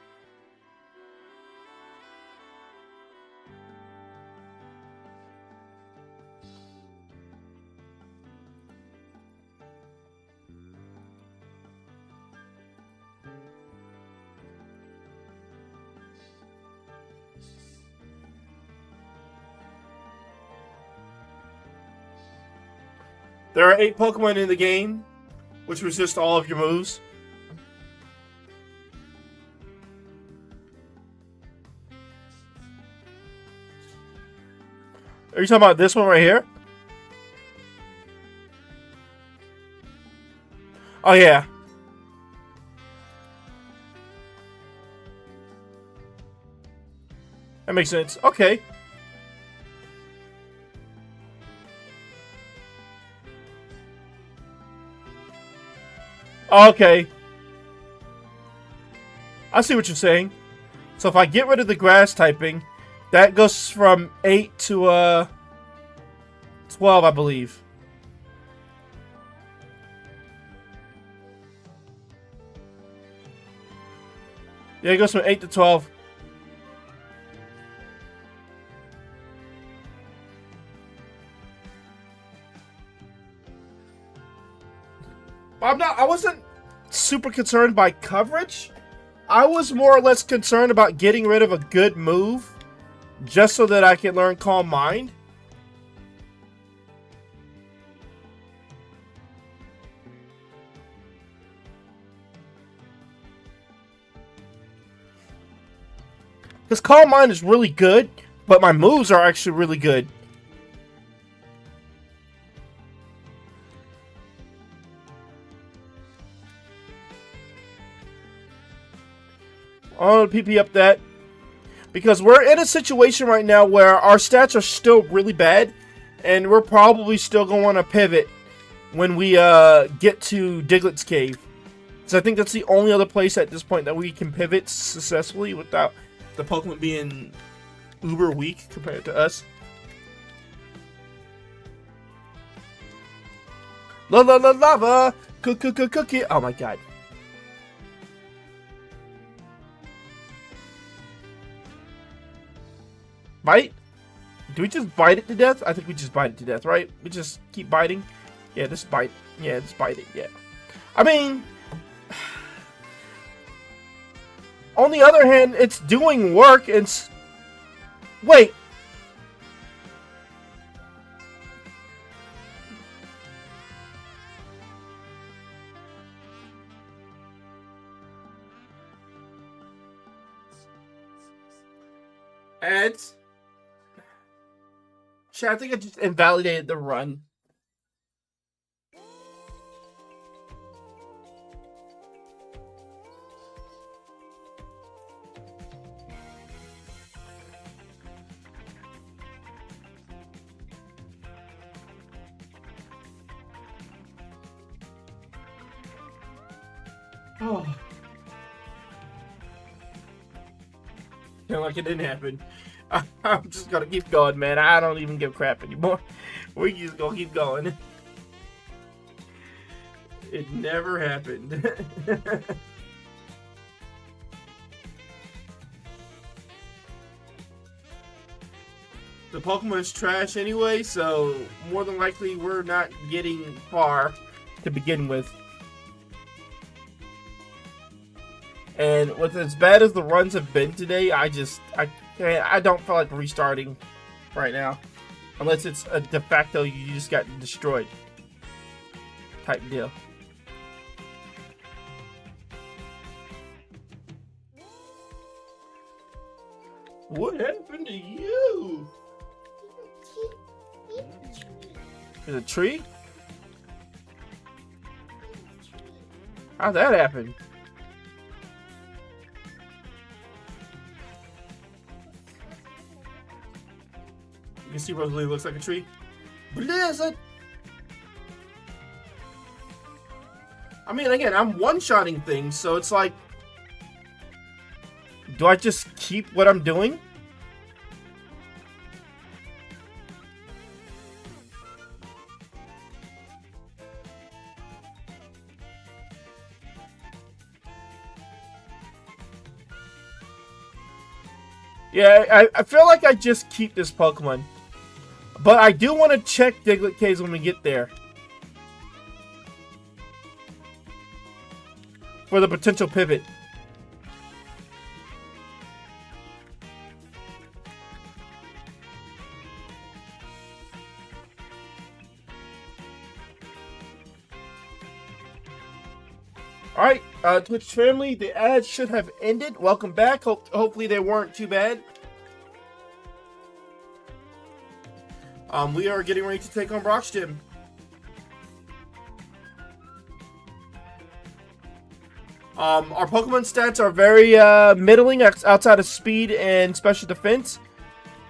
There are 8 Pokemon in the game, which resist all of your moves. Are you talking about this one right here? Oh, yeah. That makes sense. Okay. Okay. I see what you're saying. So if I get rid of the grass typing, That goes from 8 to 12, I believe. Yeah, it goes from 8 to 12. I wasn't super concerned by coverage. I was more or less concerned about getting rid of a good move just so that I can learn Calm Mind. Because Calm Mind is really good, but my moves are actually really good. I'll PP up that. Because we're in a situation right now where our stats are still really bad, and we're probably still going to want to pivot when we get to Diglett's Cave. So I think that's the only other place at this point that we can pivot successfully without the Pokemon being uber weak compared to us. Lava! Cookie! Oh my god. Bite? Do we just bite it to death? I think we just bite it to death, right? We just keep biting? Yeah, just bite. Yeah, just bite it, yeah. I mean, on the other hand, it's doing work. It's... Wait. It's... Shit, I think I just invalidated the run. Oh. Feel like it didn't happen. I'm just gonna keep going, man. I don't even give crap anymore. We just gonna keep going. It never happened. The Pokemon is trash anyway, so more than likely we're not getting far to begin with. And with as bad as the runs have been today, I don't feel like restarting right now. Unless it's a de facto you just got destroyed type deal. What happened to you? Is it a tree? How'd that happen? You can see Rosalie looks like a tree. Blizzard! I mean, again, I'm one-shotting things, so it's like... Do I just keep what I'm doing? Yeah, I feel like I just keep this Pokemon. But I do want to check Diglett Caves when we get there. For the potential pivot. Alright, Twitch family, the ads should have ended. Welcome back. Hopefully they weren't too bad. We are getting ready to take on Brock's gym. Our Pokemon stats are very middling outside of speed and special defense.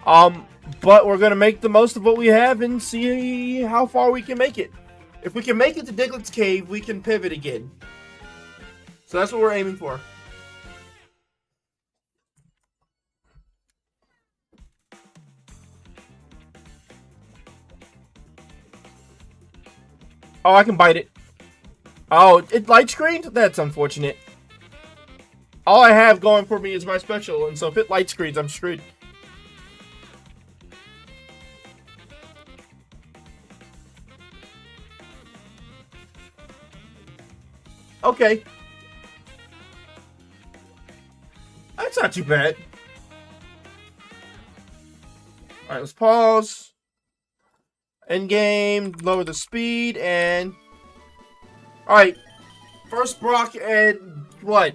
But we're going to make the most of what we have and see how far we can make it. If we can make it to Diglett's Cave, we can pivot again. So that's what we're aiming for. Oh, I can bite it. Oh, it light screened? That's unfortunate. All I have going for me is my special, and so if it light screens, I'm screwed. Okay. That's not too bad. Alright, let's pause. End game, lower the speed, and... Alright. First Brock and what?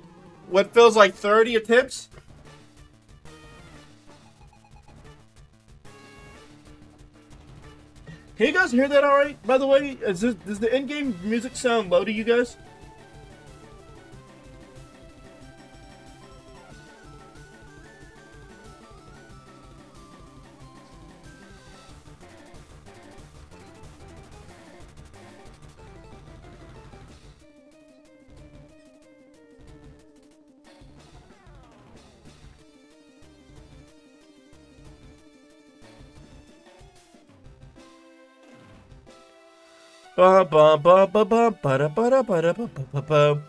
What feels like 30 attempts? Can you guys hear that alright, by the way? Does the in-game music sound low to you guys? Ba ba ba ba ba ba da ba da ba da ba ba ba.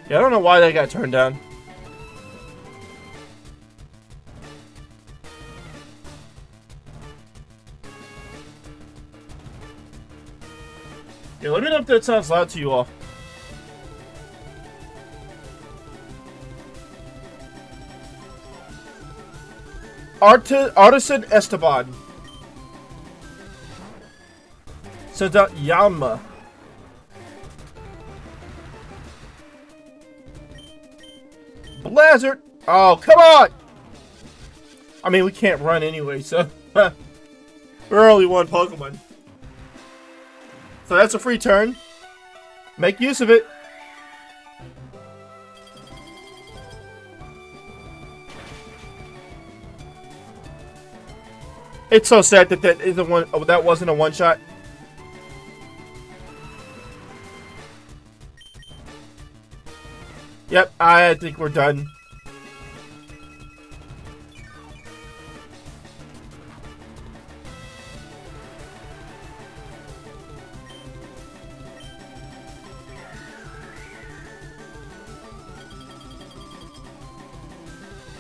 Yeah, I don't know why that got turned down. Yeah, let me know if that sounds loud to you all. Artisan Esteban. Sent out Yama. Blizzard. Oh, come on! I mean, we can't run anyway, so... We're only one Pokemon. So that's a free turn. Make use of it. It's so sad that that isn't one. Oh, that wasn't a one shot. Yep, I think we're done.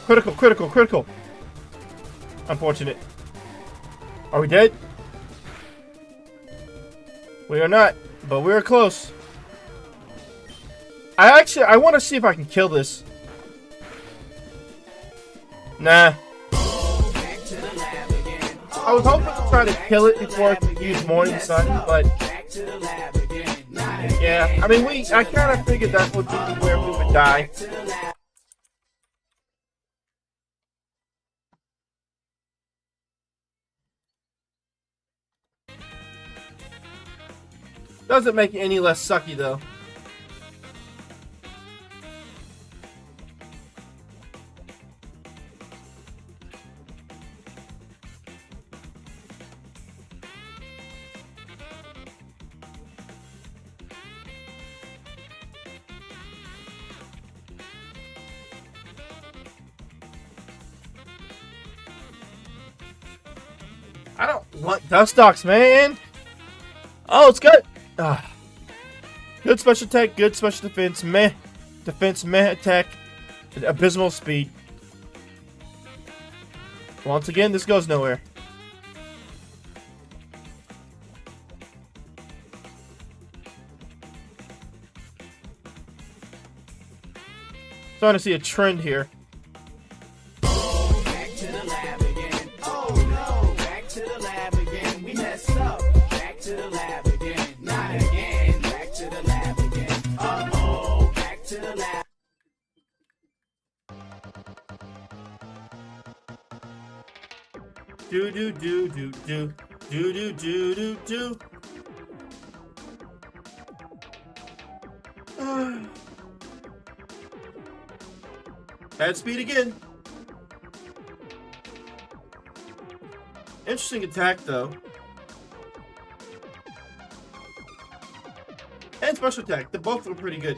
Critical, critical, critical. Unfortunate. Are we dead? We are not, but we're close. I want to see if I can kill this. Nah. I was hoping to try to kill it before I could use Morning Sun, but... Yeah, I mean, I kind of figured that would be where we would die. Doesn't make it any less sucky, though. I don't want Dustox, man. Oh, it's good. Good special attack, good special defense, meh. Defense, meh attack, abysmal speed. Once again, this goes nowhere. Starting to see a trend here. Back to the lab again. Oh no, back to the lab again. We messed up. Back to the lab again. Not again. Back to the lab again. Uh-oh, back to the lab. Do do do do do do do do do do. Bad speed again. Interesting attack though. And special attack. They both were pretty good.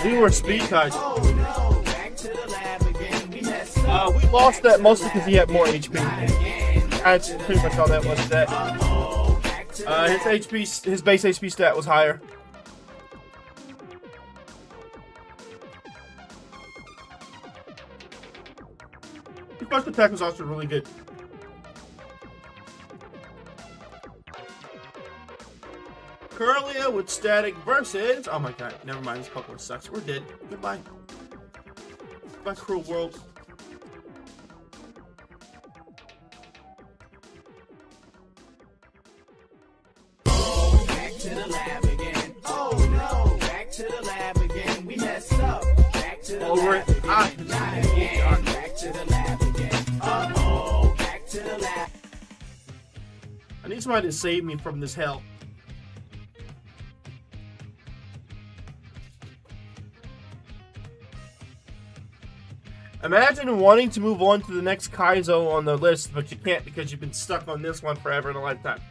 We were speed Kaizo. Oh no, back to the lab again. We messed up. We lost that mostly because he had more HP. Again. That's pretty much all that was. That his base HP stat was higher. His first attack was also really good. Curlia with static versus. Oh my god, never mind. This Pokemon sucks. We're dead. Goodbye. Goodbye, cruel world. Back to the lab again. Oh no, back to the lab again. We messed up. Back to the Over lab it. again. Not again. Back to the lab again. Uh-oh, back to the lab. I need somebody to save me from this hell. Imagine wanting to move on to the next Kaizo on the list, but you can't because you've been stuck on this one forever in a lifetime.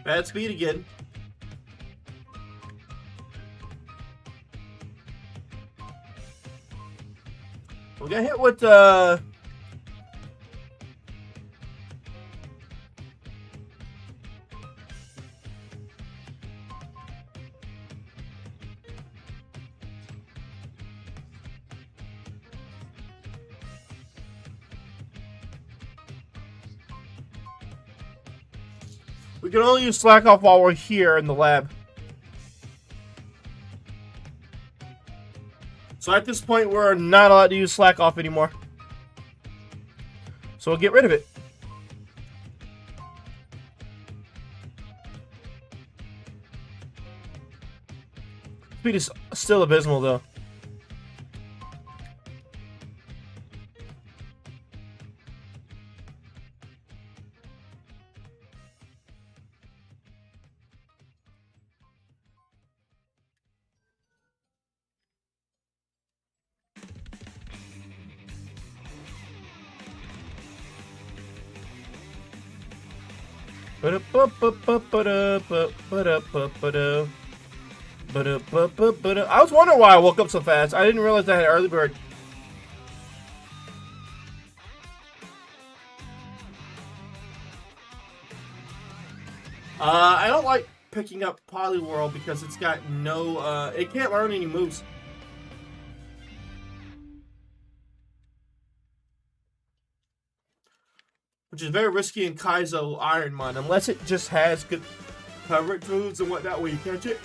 Bad speed again. We got hit with we can only use slack off while we're here in the lab. So at this point, we're not allowed to use slack off anymore. So we'll get rid of it. Speed is still abysmal though. I was wondering why I woke up so fast. I didn't realize I had early bird. I don't like picking up Poliwhirl because it's got no, it can't learn any moves. Which is very risky in Kaizo IronMon, unless it just has good coverage moves and whatnot where you catch it.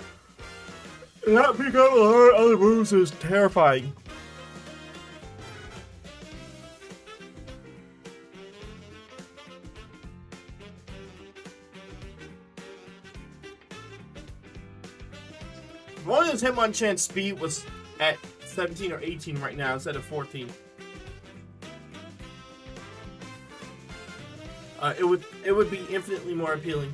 And not pick up other moves is terrifying. If only his Hitmonchan speed was at 17 or 18 right now instead of 14. It would be infinitely more appealing.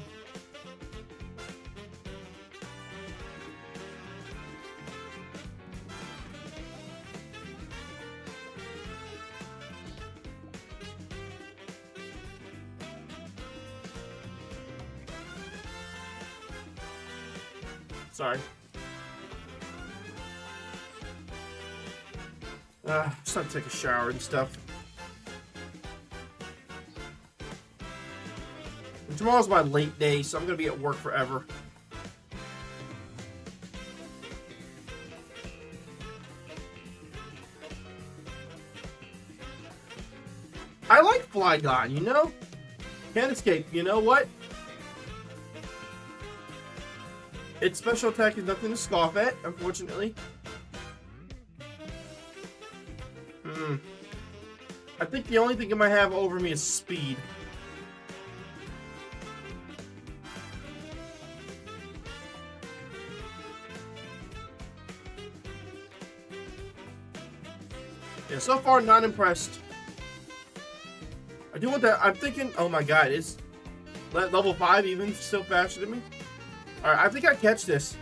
Sorry. Just time to take a shower and stuff. And tomorrow's my late day, so I'm gonna be at work forever. I like Flygon, you know? Can't escape. You know what? Its special attack is nothing to scoff at, unfortunately. I think the only thing it might have over me is speed. Yeah, so far not impressed. I do want that. I'm thinking, oh my god, is level 5 even still faster than me? Alright, I think I catch this.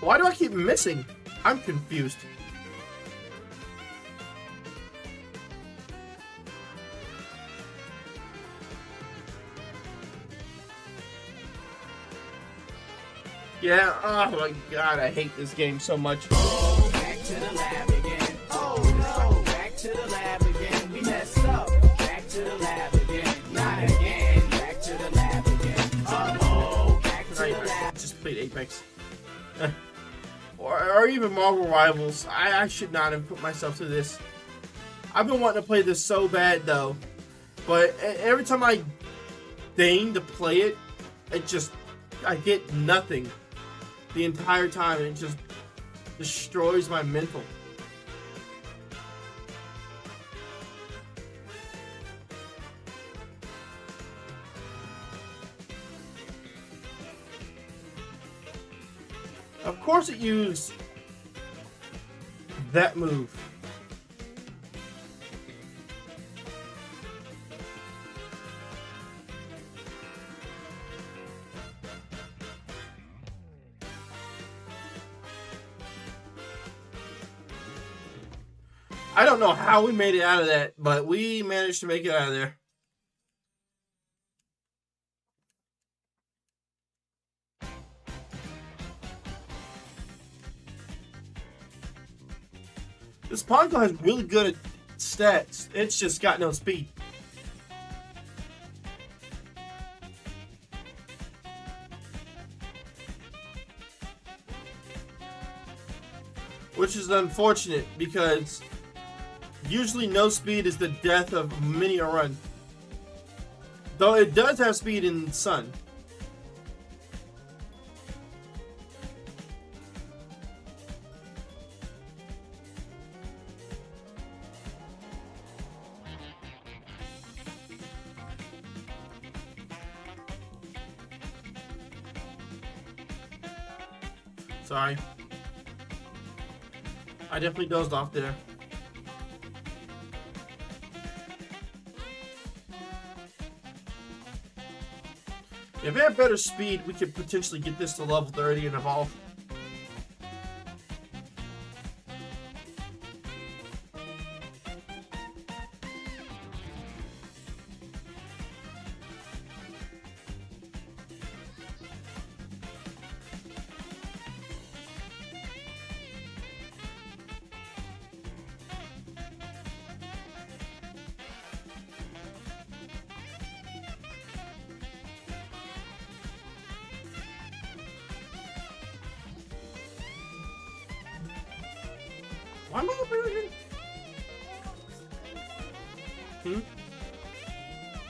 Why do I keep missing? I'm confused. Yeah, oh my god, I hate this game so much. Back to the lab again. Oh no, back to the lab again. We messed up. Back to the lab again. Not again. Back to the lab again. Oh, back to the lab. Just played Apex. or even Marvel Rivals. I should not have put myself through this. I've been wanting to play this so bad though. But every time I deign to play it, I get nothing the entire time, and it just destroys my mental. Of course it used that move. I don't know how we made it out of that, but we managed to make it out of there. This Ponko has really good stats. It's just got no speed. Which is unfortunate because usually no speed is the death of many a run. Though it does have speed in Sun. Sorry. I definitely dozed off there. If we had better speed, we could potentially get this to level 30 and evolve. Why am I up here again?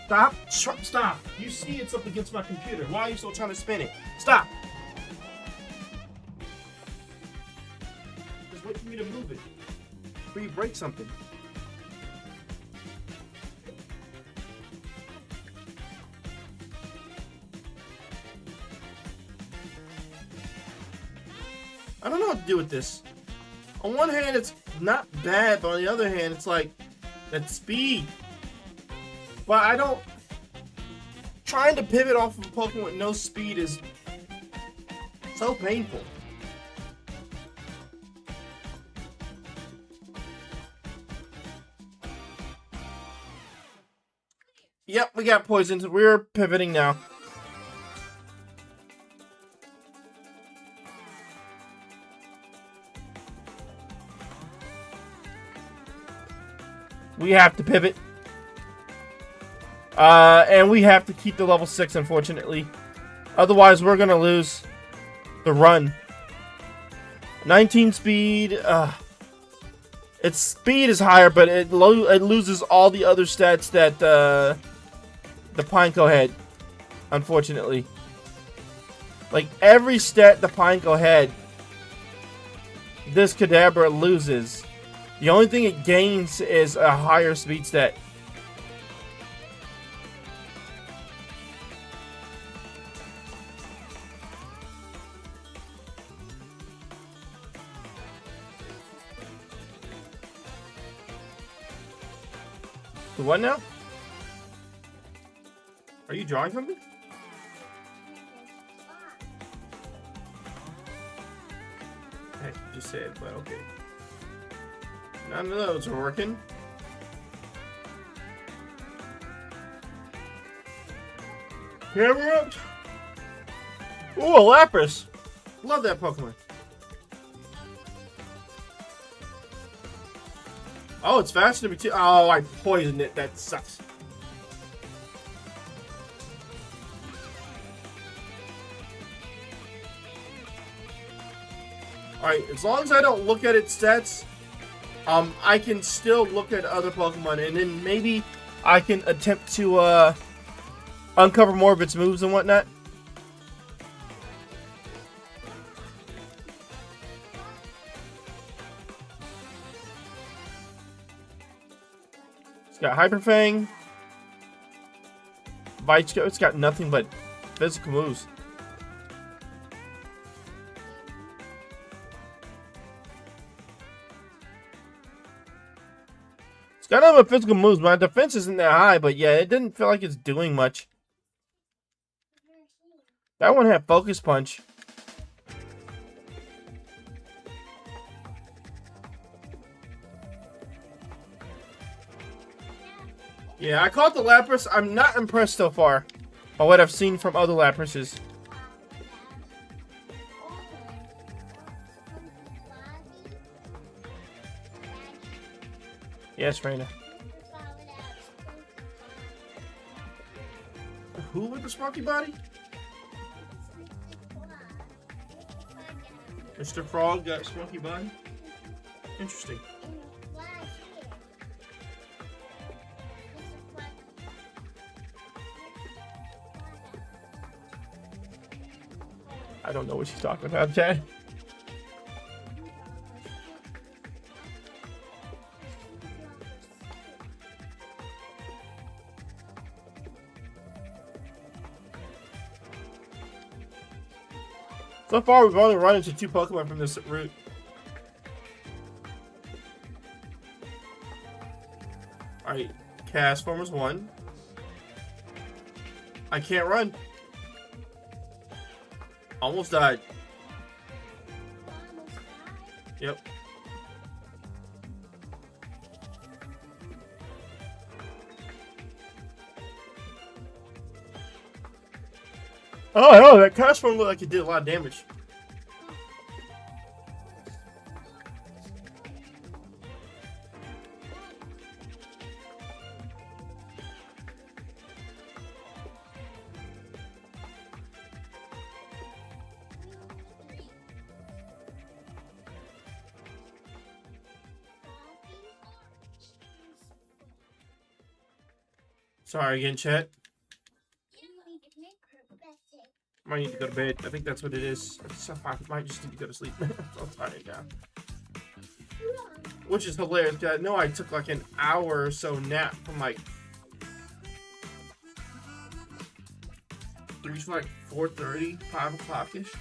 Stop. Stop. You see it's up against my computer. Why are you still trying to spin it? Stop. Just wait for me to move it before you break something. I don't know what to do with this. On one hand, it's not bad, but on the other hand, it's like that speed. But I don't. Trying to pivot off of a Pokemon with no speed is so painful. Yep, we got poisoned. We're pivoting now. We have to pivot. And we have to keep the level 6, unfortunately. Otherwise, we're going to lose the run. 19 speed. Its speed is higher, but it loses all the other stats that the Pineco had, unfortunately. Like, every stat the Pineco had, this Kadabra loses. The only thing it gains is a higher speed stat. The what now? Are you drawing something? I just said, but okay. None of those are working. Camera up. Ooh, a Lapras. Love that Pokemon. Oh, it's faster than me too. Oh, I poisoned it. That sucks. Alright, as long as I don't look at its stats, I can still look at other Pokemon, and then maybe I can attempt to uncover more of its moves and whatnot. It's got Hyper Fang. It's got nothing but physical moves. It's got nothing but physical moves. My defense isn't that high, but yeah, it didn't feel like it's doing much. That one had Focus Punch. Yeah, I caught the Lapras. I'm not impressed so far by what I've seen from other Laprases. Yes, Raina. Who with the spunky body? Mr. Frog got spunky body? Interesting. I don't know what she's talking about, Chad. So far, we've only run into 2 Pokemon from this route. Alright, Castform is 1. I can't run. Almost died. Yep. Oh, that Castform looked like it did a lot of damage. Sorry again, chat. Might need to go to bed. I think that's what it is. I might just need to go to sleep. I'm tired now. Which is hilarious. I know I took like an hour or so nap from like 3 to like 4:30, 5 o'clock-ish.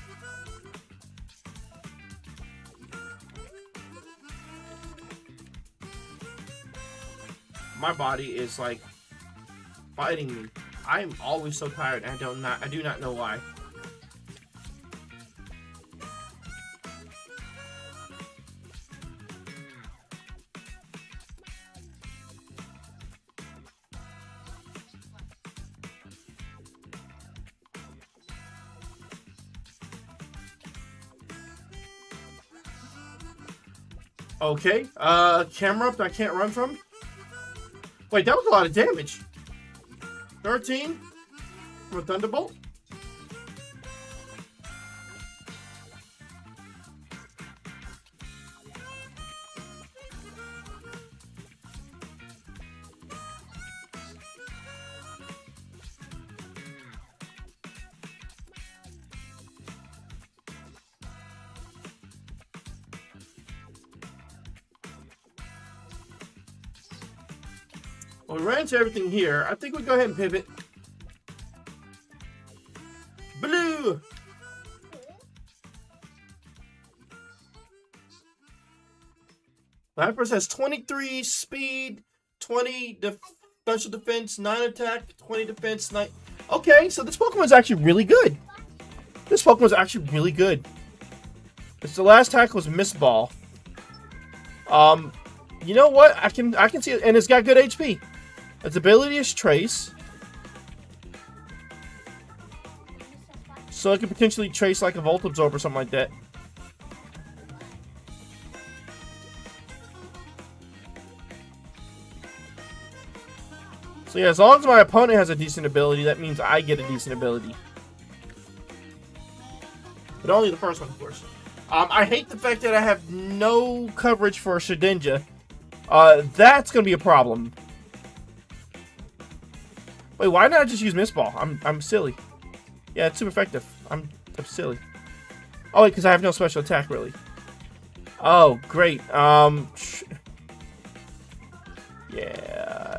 My body is like fighting me. I am always so tired, and I do not know why. Okay, camera up that I can't run from. Wait, that was a lot of damage. 13 from a Thunderbolt. Well, we ran into everything here. I think we go ahead and pivot. Blue! Lapras has 23 speed, 20 special defense, 9 attack, 20 defense, 9... Okay, so this Pokemon's actually really good. This Pokemon's actually really good. It's the last attack was Miss Ball. You know what? I can see it, and it's got good HP. Its ability is Trace. So it could potentially trace like a Volt Absorb or something like that. So yeah, as long as my opponent has a decent ability, that means I get a decent ability. But only the first one, of course. I hate the fact that I have no coverage for Shedinja. That's gonna be a problem. Wait, why not just use Mist Ball? I'm silly. Yeah, it's super effective. I'm silly. Oh wait, because I have no special attack really. Oh, great. Yeah,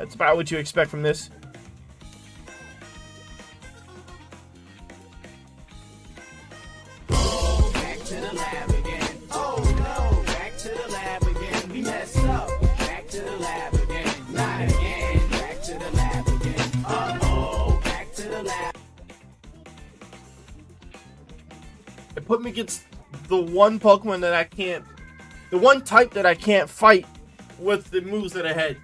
it's about what you expect from this. Back to the lab again. Oh no, back to the lab again. We messed up. Back to the lab again. Not again. Back to the lab again. Uh-oh, back to the lab. It put me against the one Pokemon that I can't, the one type that I can't fight with the moves that I had.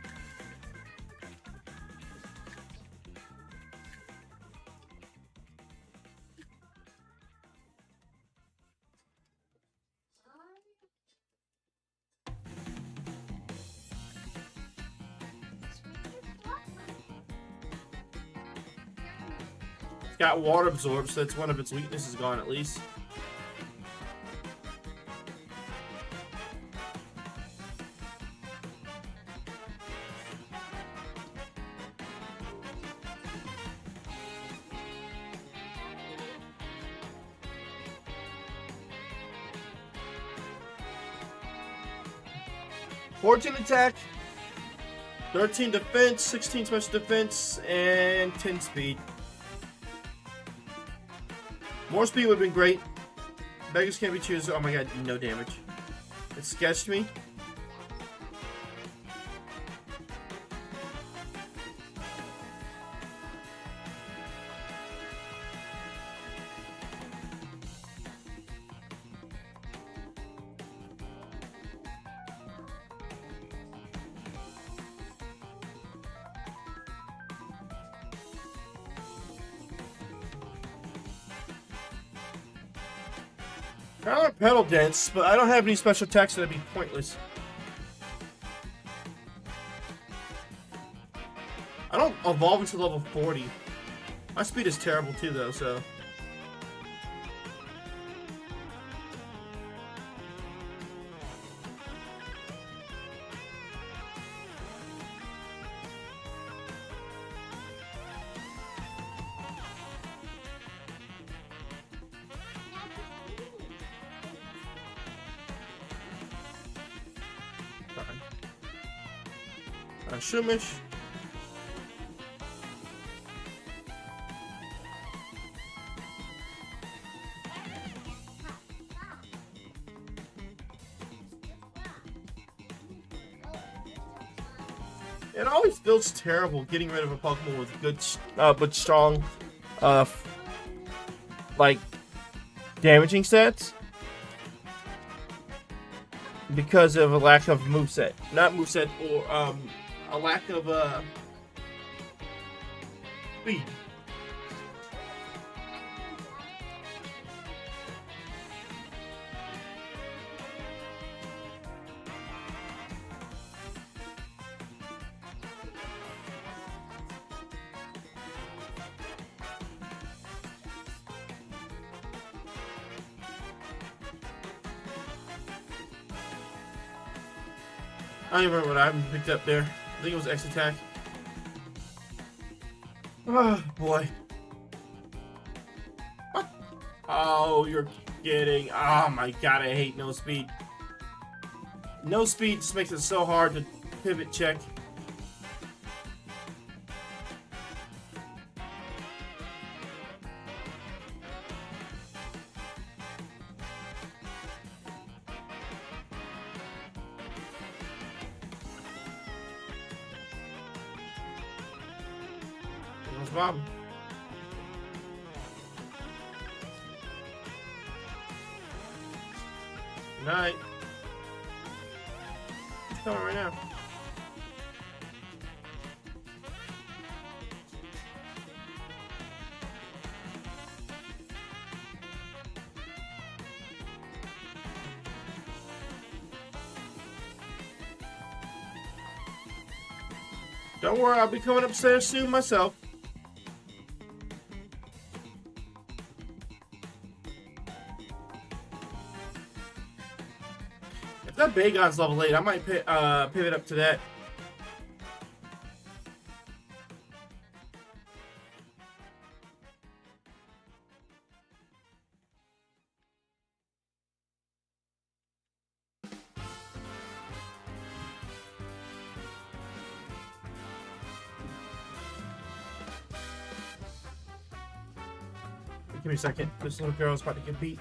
It's got Water Absorb, so that's one of its weaknesses gone at least. "14 attack, 13 defense, 16 special defense, and 10 speed. More speed would have been great. Beggars can't be choosers. Oh my god, no damage. It sketched me. I want Pedal Dance, but I don't have any special attacks, so that'd be pointless. I don't evolve until level 40. My speed is terrible too, though, so. Shumish. It always feels terrible getting rid of a Pokemon with good, but strong, like, damaging stats. Because of a lack of moveset. Not moveset, or, a lack of, speed. I don't even remember what I picked up there. I think it was X attack. Oh boy. What? Oh, you're kidding. Oh my god, I hate no speed. No speed just makes it so hard to pivot check. Bob. Good night. It's coming right now. Don't worry, I'll be coming upstairs soon myself. If that Bagon's level 8, I might pivot up to that. Give me a second. This little girl's about to get beat.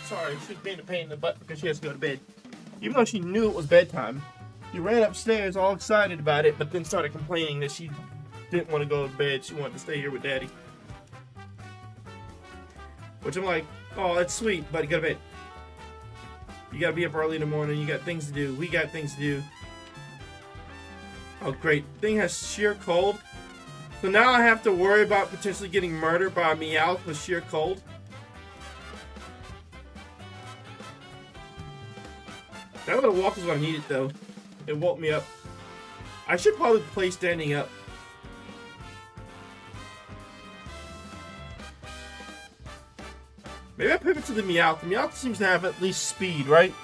Sorry, she's being a pain in the butt because she has to go to bed. Even though she knew it was bedtime, she ran upstairs all excited about it, but then started complaining that she didn't want to go to bed. She wanted to stay here with Daddy. Which I'm like, oh, that's sweet, but go to bed. You gotta be up early in the morning. You got things to do. We got things to do. Oh, great. Thing has sheer cold. So now I have to worry about potentially getting murdered by a Meowth with sheer cold. That little walk is what I needed, though. It woke me up. I should probably play standing up. Maybe I pivot to the Meowth. The Meowth seems to have at least speed, right?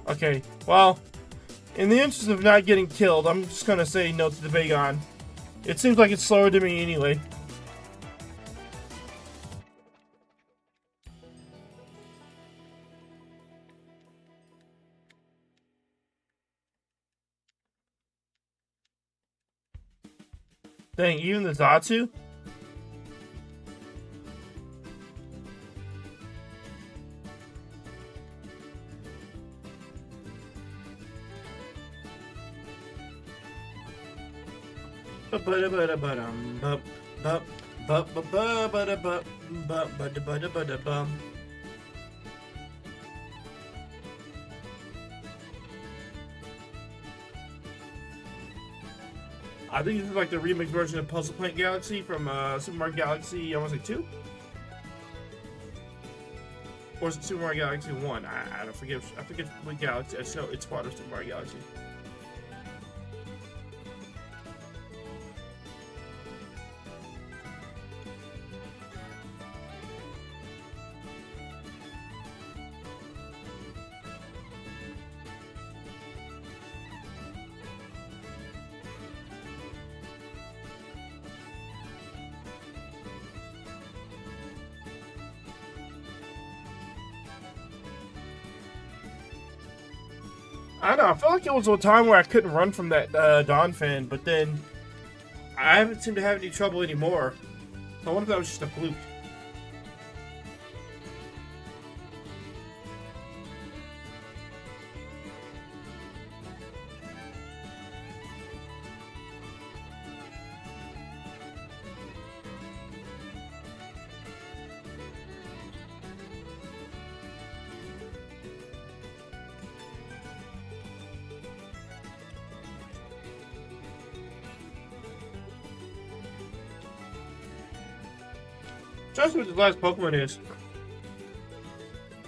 Okay, well, in the interest of not getting killed, I'm just gonna say no to the Bagon. It seems like it's slower than me anyway. Dang, even the Zatsu? I think this is like the remix version of Puzzle Plant Galaxy from Super Mario Galaxy, I want to say 2? Or is it Super Mario Galaxy 1? I don't forget. I forget what Galaxy. I know it's part of Super Mario Galaxy. I don't know, I felt like it was a time where I couldn't run from that Dawn fan, but then I haven't seemed to have any trouble anymore. So I wonder if that was just a fluke. Trust me, what the last Pokemon is.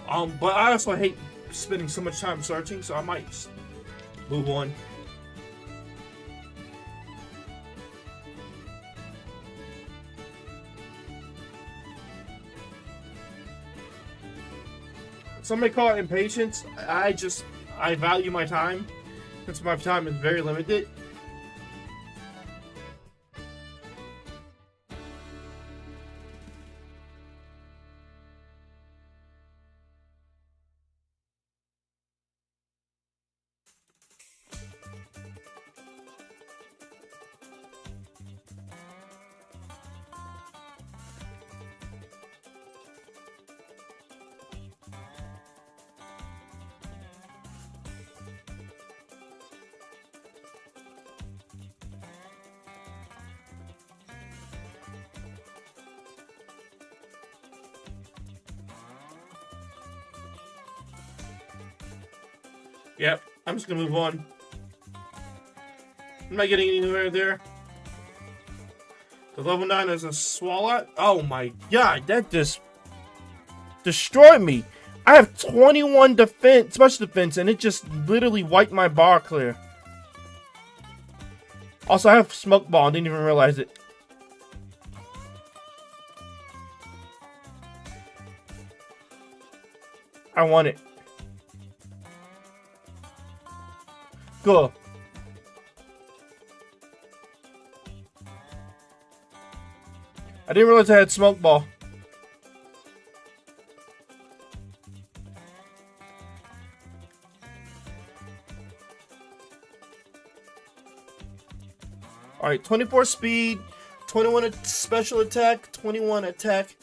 But I also hate spending so much time searching, so I might just move on. Some may call it impatience. I value my time, since my time is very limited. Yep, I'm just gonna move on. I'm not getting anywhere there. The level 9 is a Swalot. Oh my god, that just destroyed me. I have 21 defense, special defense, and it just literally wiped my bar clear. Also, I have Smoke Ball, I didn't even realize it. I want it. Cool. I didn't realize I had Smoke Ball. Alright, 24 speed, 21 special attack, 21 attack.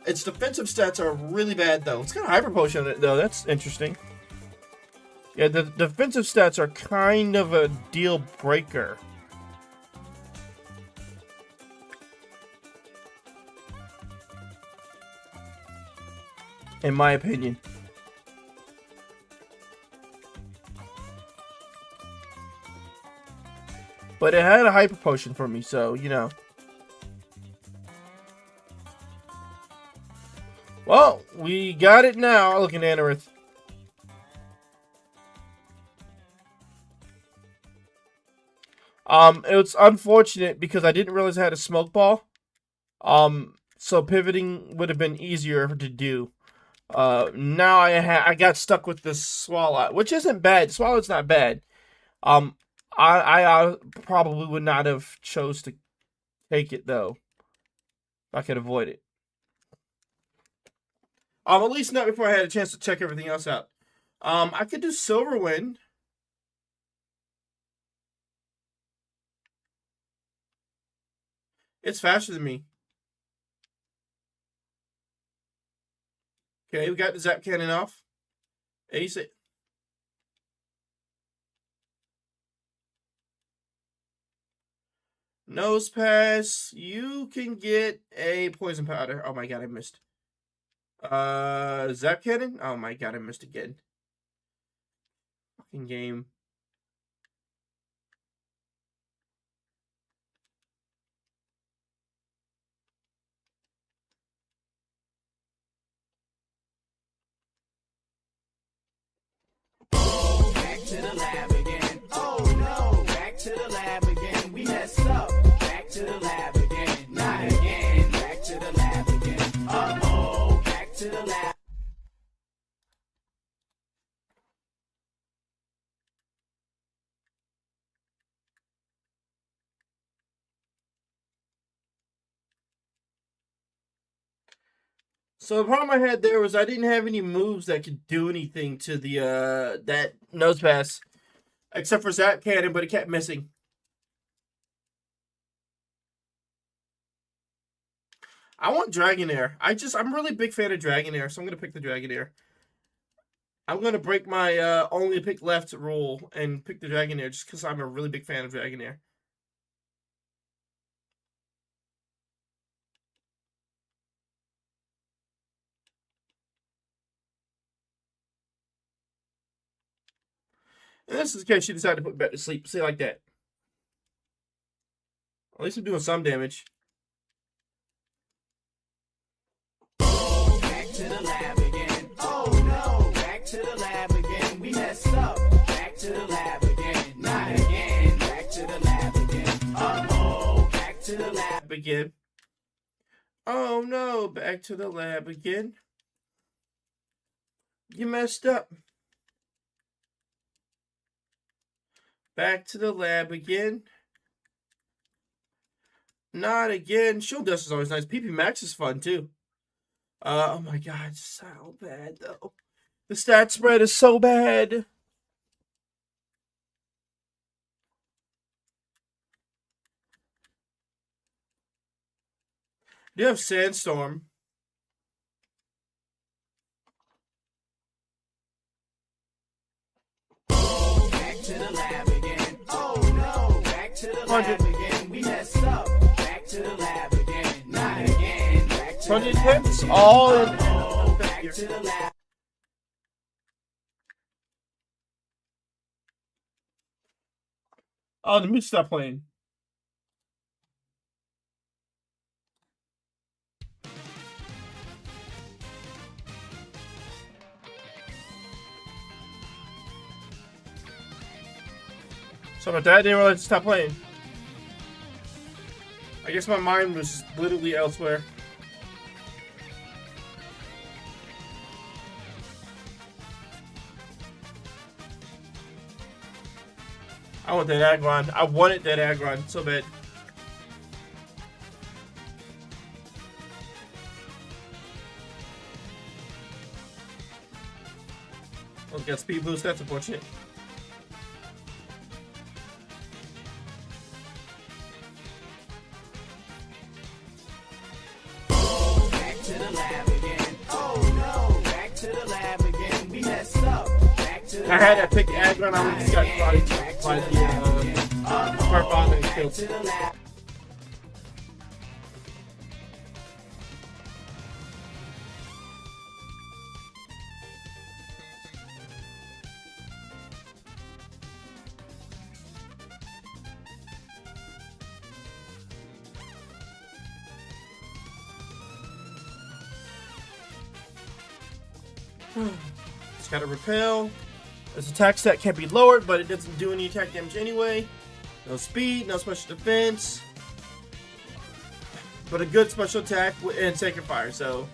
Its defensive stats are really bad though. It's got a Hyper Potion in it though, that's interesting. Yeah, the defensive stats are kind of a deal breaker. In my opinion. But it had a Hyper Potion for me, so, you know. Well, we got it now. Looking at Anorith. It was unfortunate because I didn't realize I had a Smoke Ball. So pivoting would have been easier to do. Now I got stuck with this Swalot, which isn't bad. Swalot's not bad. I probably would not have chose to take it though. If I could avoid it. At least not before I had a chance to check everything else out. I could do Silver Wind. It's faster than me. Okay, we got the Zap Cannon off. Ace it. Nose Pass. You can get a Poison Powder. Oh my god, I missed. Zap Cannon? Oh my god, I missed again. Fucking game. Back to the lab again. Oh no, back to the lab again. We messed up. Back to the lab again. Not again. Back to the lab again. Uh-oh, back to the lab. So the problem I had there was I didn't have any moves that could do anything to the that Nose Pass. Except for Zap Cannon, but it kept missing. I want Dragonair. I'm really big fan of Dragonair, so I'm gonna pick the Dragonair. I'm gonna break my only pick left rule and pick the Dragonair just because I'm a really big fan of Dragonair. And this is the case she decided to put back to sleep. Say like that. At least I'm doing some damage. to the lab again. We messed up. Back to the lab again. Not again. Back to the lab again. Uh-oh. Back to the lab again. Oh no, back to the lab again. You messed up. Back to the lab again. Not again. Shield Dust is always nice. PP Max is fun too. Oh my god, so bad though. The stat spread is so bad. Do you have Sandstorm? Back to the lab again. Oh no, back to the lab again. We messed up. Back to the lab again. Not again. Back to 100 hits, all in. back to the lab. Oh, the music stopped playing. Sorry about that. I didn't realize it stopped playing. I guess my mind was literally elsewhere. I want that aggron. I wanted that aggron so bad. Well, got speed boost. That's unfortunate. Back to the lab again. Oh no, back to the lab again. We messed up. Back to the I had to pick aggron. I just got body by the part bomb and killed. to the lab. It's got a repel. This attack stat can't be lowered, but it doesn't do any attack damage anyway. No speed, no special defense, but a good special attack and Sacred Fire. So,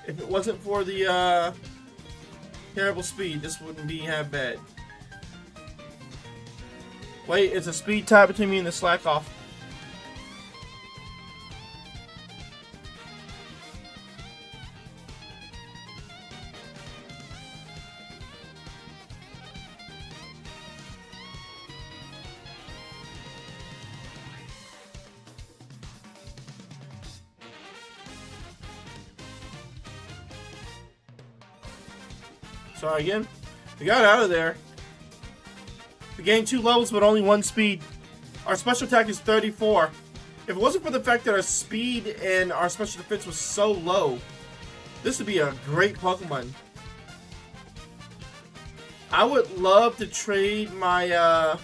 if it wasn't for the terrible speed, this wouldn't be half bad. Wait, it's a speed tie between me and the slack off. Sorry again. We got out of there. We gained 2 levels but only 1 speed. Our special attack is 34. If it wasn't for the fact that our speed and our special defense was so low, this would be a great Pokemon. I would love to trade my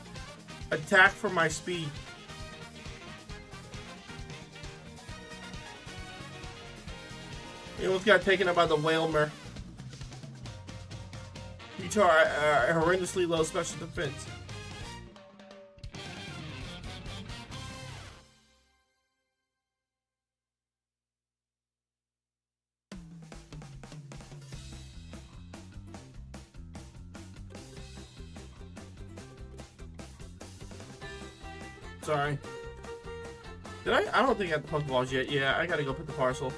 attack for my speed. It almost got taken up by the Whalmer. Due to our horrendously low special defense. Sorry. Did I don't think I got the Pokeballs yet. Yeah, I gotta go put the parcel.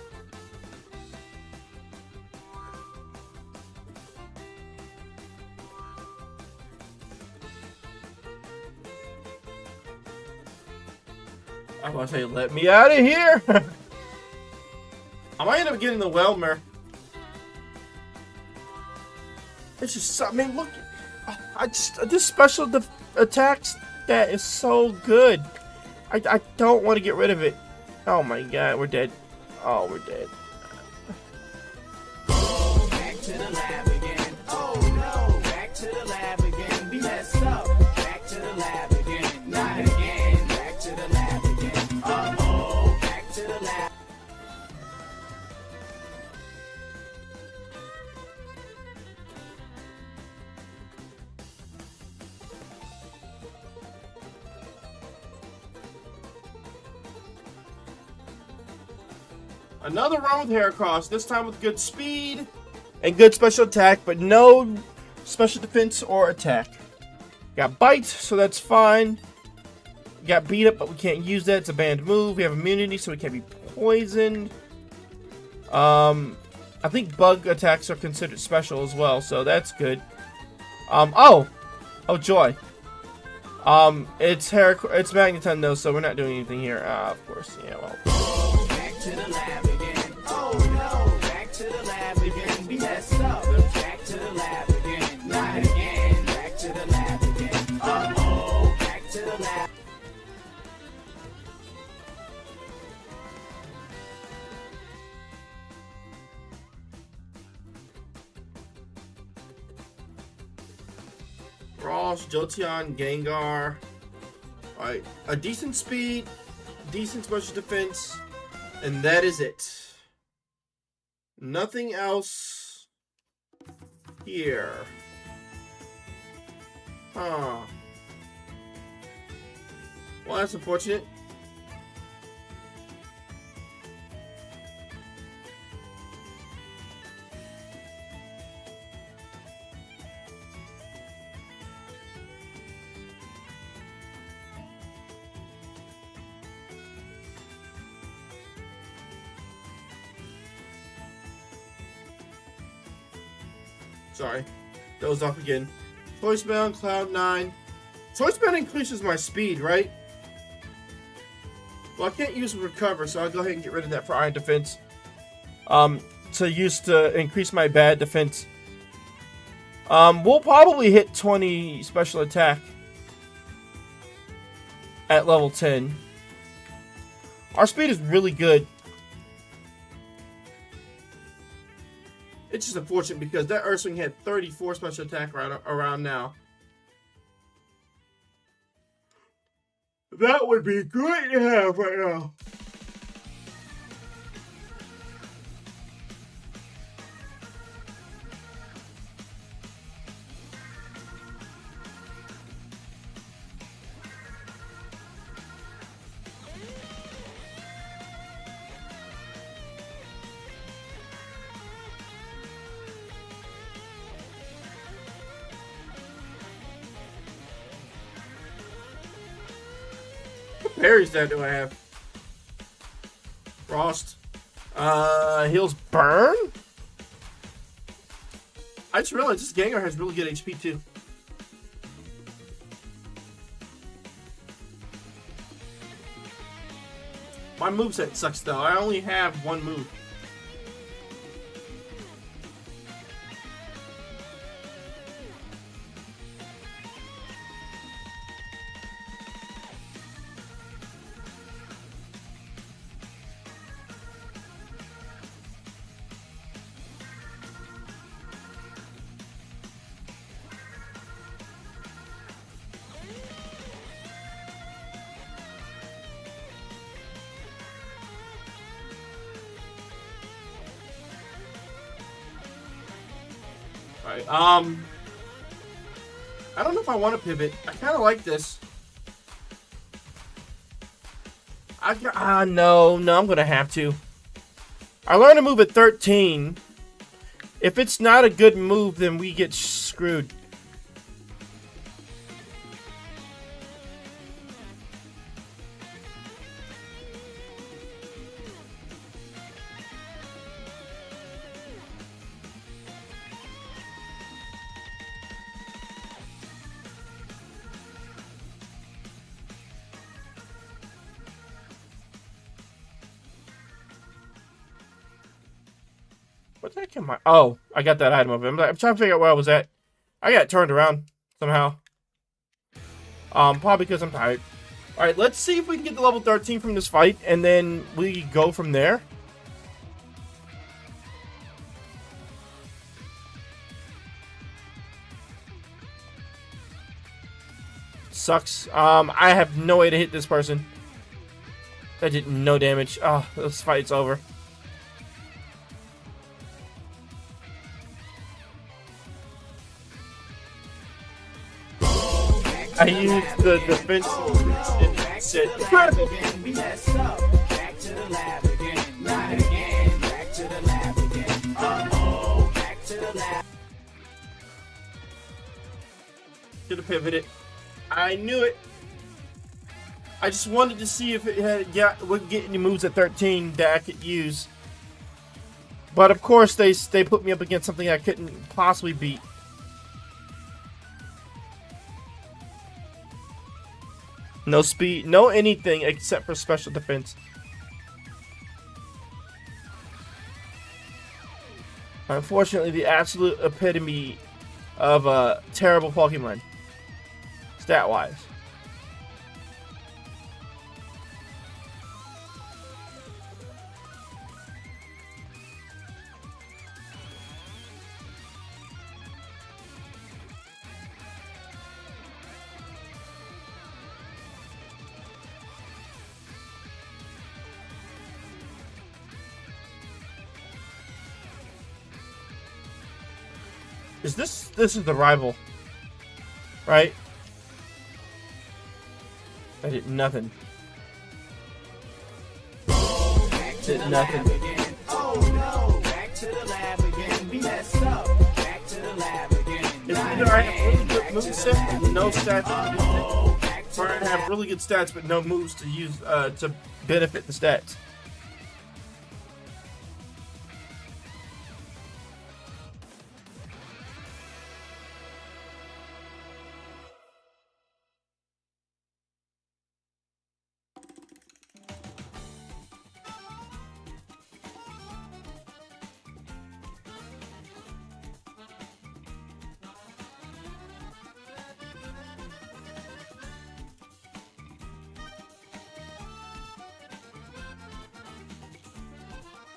I was gonna say, let me out of here! I might end up getting the Whelmer. It's just, I mean, look. This special attacks that is so good. I don't want to get rid of it. Oh my god, we're dead. Oh, we're dead. Back to the lab again. Oh no, back to the lab again. We messed up. Back to the lab again. Not again. Back to the lab again. Uh-oh, back to the lab. Another run with Heracross, this time with good speed and good special attack, but no special defense or attack. Got Bite, so that's fine. Got Beat Up, but we can't use that. It's a banned move. We have immunity, so we can't be poisoned. I think bug attacks are considered special as well, so that's good. Oh joy. It's Magneton though, so we're not doing anything here. Of course, yeah. Well. Back to the lab again. Oh no, back to the lab again. We messed up. Back to the lab again. Not again. Back to the lab again. Uh-oh, back to the lab. Ross, Jolteon, Gengar. Alright, a decent speed, decent special defense, and that is it. Nothing else here. Huh. Well, that's unfortunate. Sorry, dozed off again. Choice Band, Cloud 9. Choice Band increases my speed, right? Well, I can't use Recover, so I'll go ahead and get rid of that for Iron Defense. To increase my bad defense. We'll probably hit 20 special attack at level 10. Our speed is really good. It's just unfortunate because that Urswing had 34 special attack around now. That would be great to have right now. Parries that do I have? Frost. Heals Burn? I just realized this Gengar has really good HP too. My moveset sucks though. I only have one move. Alright, I don't know if I want to pivot. I kind of like this. No, I'm going to have to. I learned a move at 13. If it's not a good move, then we get screwed. What the heck am I? Oh, I got that item of it. I'm trying to figure out where I was at. I got turned around somehow. Probably because I'm tired. Alright, let's see if we can get to level 13 from this fight, and then we go from there. Sucks. I have no way to hit this person. That did no damage. Oh, this fight's over. I used the defense and shit. We messed up. Back to the lab again. Not again. to the lab again. Uh-oh, back to the lab. Should have pivoted. I knew it. I just wanted to see if it would get any moves at 13 that I could use. But of course, they put me up against something I couldn't possibly beat. No speed, no anything except for special defense. Unfortunately, the absolute epitome of a terrible Pokemon, stat-wise. This is the rival, right? I did nothing. Did nothing. Oh no, back to the lab again. We messed up. Back to the lab again. It's either I have really good moveset and no stats, or I have really good stats but no moves to use to benefit the stats.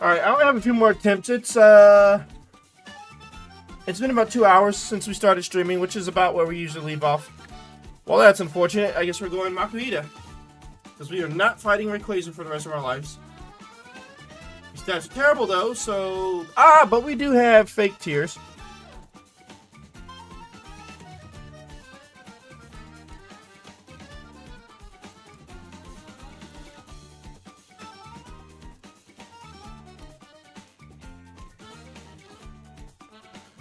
Alright, I only have a few more attempts. It's been about 2 hours since we started streaming, which is about where we usually leave off. Well, that's unfortunate. I guess we're going Makuhita. Because we are not fighting Rayquaza for the rest of our lives. His stats are terrible, though, so... but we do have fake tears.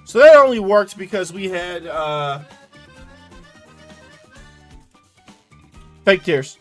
So that only worked because we had fake tears.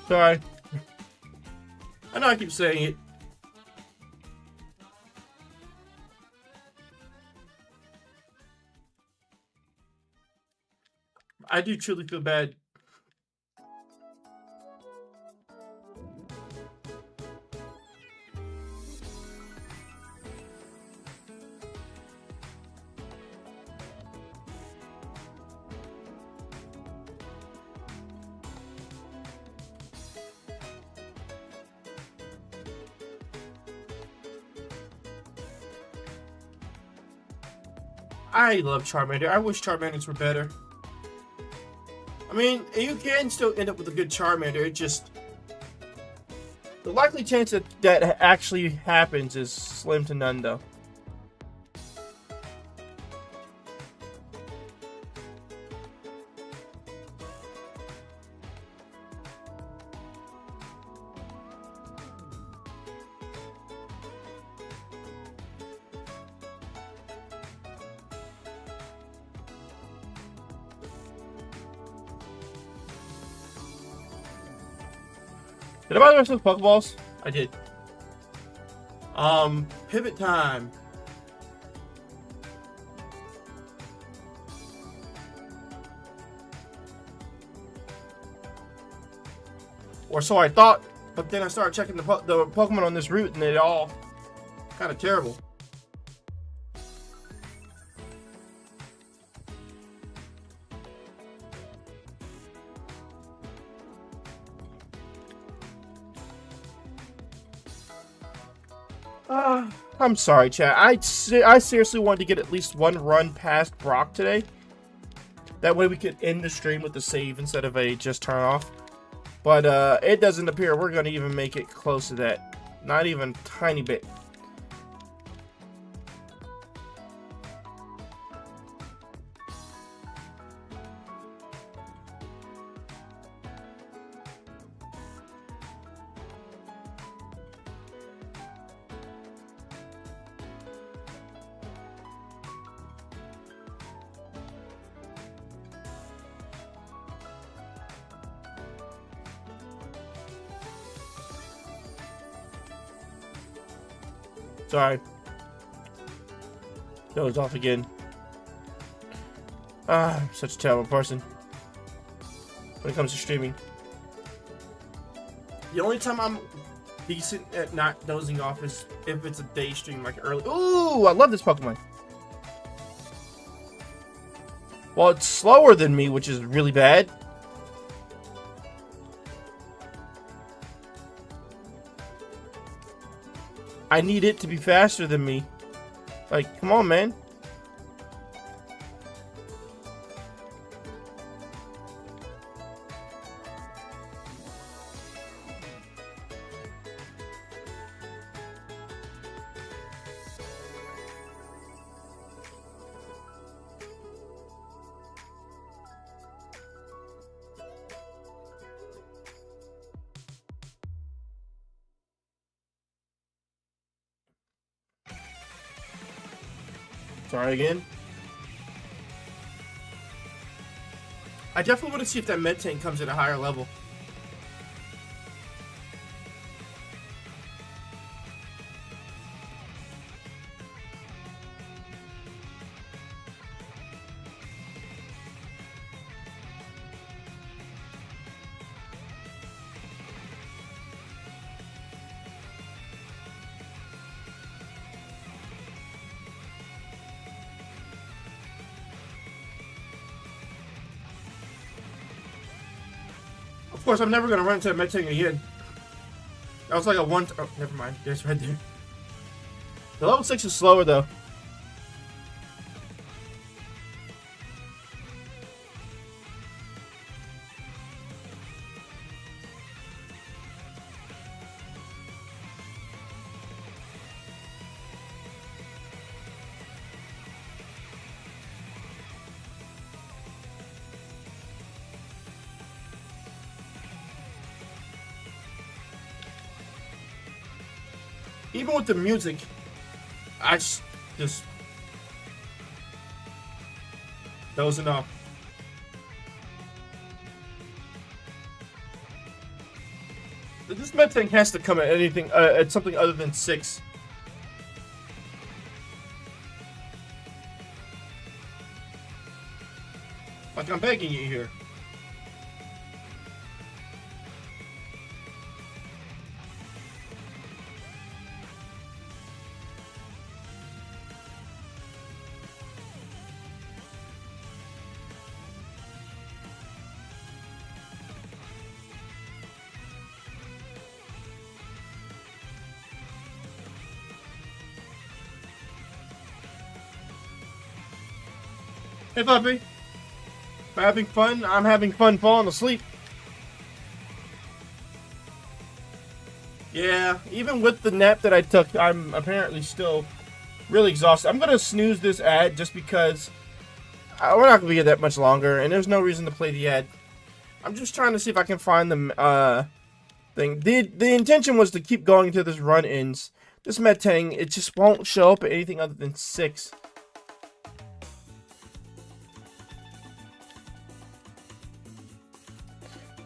Sorry. I know I keep saying it. I do truly feel bad. I love Charmander. I wish Charmanders were better. I mean, you can still end up with a good Charmander. It just... the likely chance that actually happens is slim to none, though. Did I buy the rest of the Pokeballs? I did. Pivot time. Or so I thought, but then I started checking the Pokemon on this route and they all kind of terrible. I'm sorry, chat. I seriously wanted to get at least one run past Brock today. That way we could end the stream with the save instead of a just turn off. But it doesn't appear we're going to even make it close to that. Not even a tiny bit. Sorry. Goes off again. I'm such a terrible person when it comes to streaming. The only time I'm decent at not dozing off is if it's a day stream, like early. Ooh, I love this Pokemon. Well, it's slower than me, which is really bad. I need it to be faster than me. Like, come on, man. Sorry again. I definitely want to see if that med tank comes at a higher level. Of course, I'm never going to run into that med tank again. That was like a one... Oh, never mind. There's right there. The level 6 is slower, though. Even with the music, I just that was enough. This med thing has to come at anything, at something other than 6. Like, I'm begging you here. Hey, puppy. Having fun? I'm having fun falling asleep. Yeah, even with the nap that I took, I'm apparently still really exhausted. I'm going to snooze this ad just because we're not going to be here that much longer, and there's no reason to play the ad. I'm just trying to see if I can find the thing. The intention was to keep going until this run ends. This Metang, it just won't show up at anything other than 6.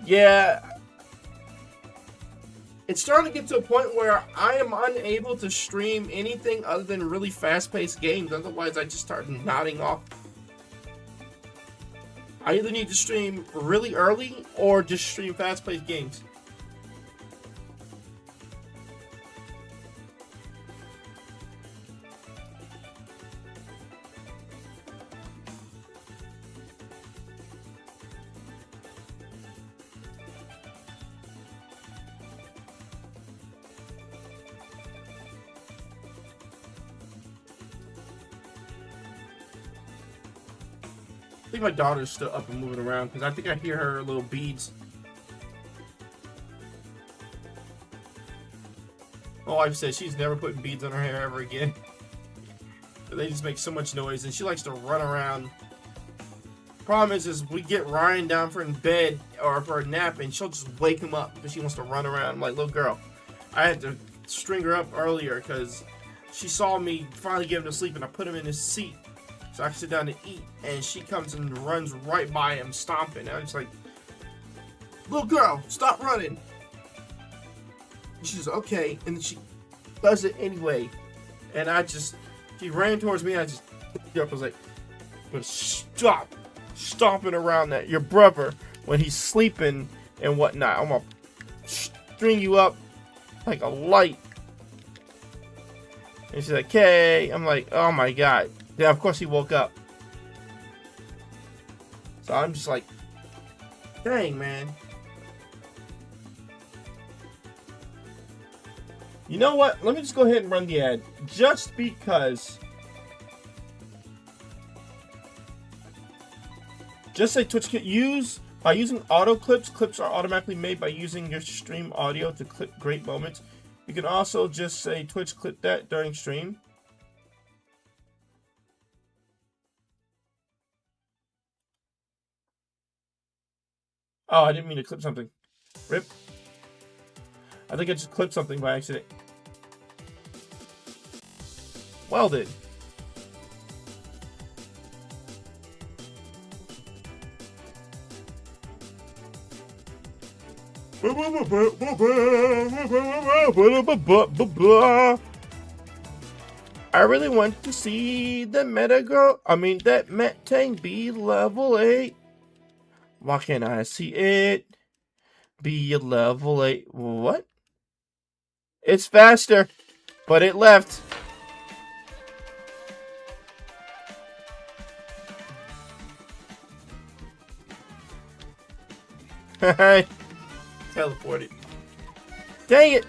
Yeah, it's starting to get to a point where I am unable to stream anything other than really fast-paced games. Otherwise, I just start nodding off. I either need to stream really early or just stream fast-paced games. I think my daughter's still up and moving around because I think I hear her little beads. My wife says she's never putting beads on her hair ever again. They just make so much noise, and she likes to run around. Problem is we get Ryan down for in bed or for a nap, and she'll just wake him up because she wants to run around. I'm like, little girl, I had to string her up earlier because she saw me finally get him to sleep, and I put him in his seat so I can sit down to eat, and she comes and runs right by him, stomping. And I'm just like, little girl, stop running. And she says, okay, and then she does it anyway, and she ran towards me, and I just picked her up. I was like, but stop stomping around that your brother when he's sleeping and whatnot. I'm gonna string you up like a light. And she's like, okay. I'm like, oh my god. Yeah, of course he woke up. So I'm just like, dang, man. You know what? Let me just go ahead and run the ad. Just because. Just say Twitch by using auto clips. Clips are automatically made by using your stream audio to clip great moments. You can also just say Twitch clip that during stream. Oh, I didn't mean to clip something. Rip. I think I just clipped something by accident. Well then. I really want to see the that Met Tank be level 8. Why can't I see it be level 8? What? It's faster, but it left. Teleported. Dang it!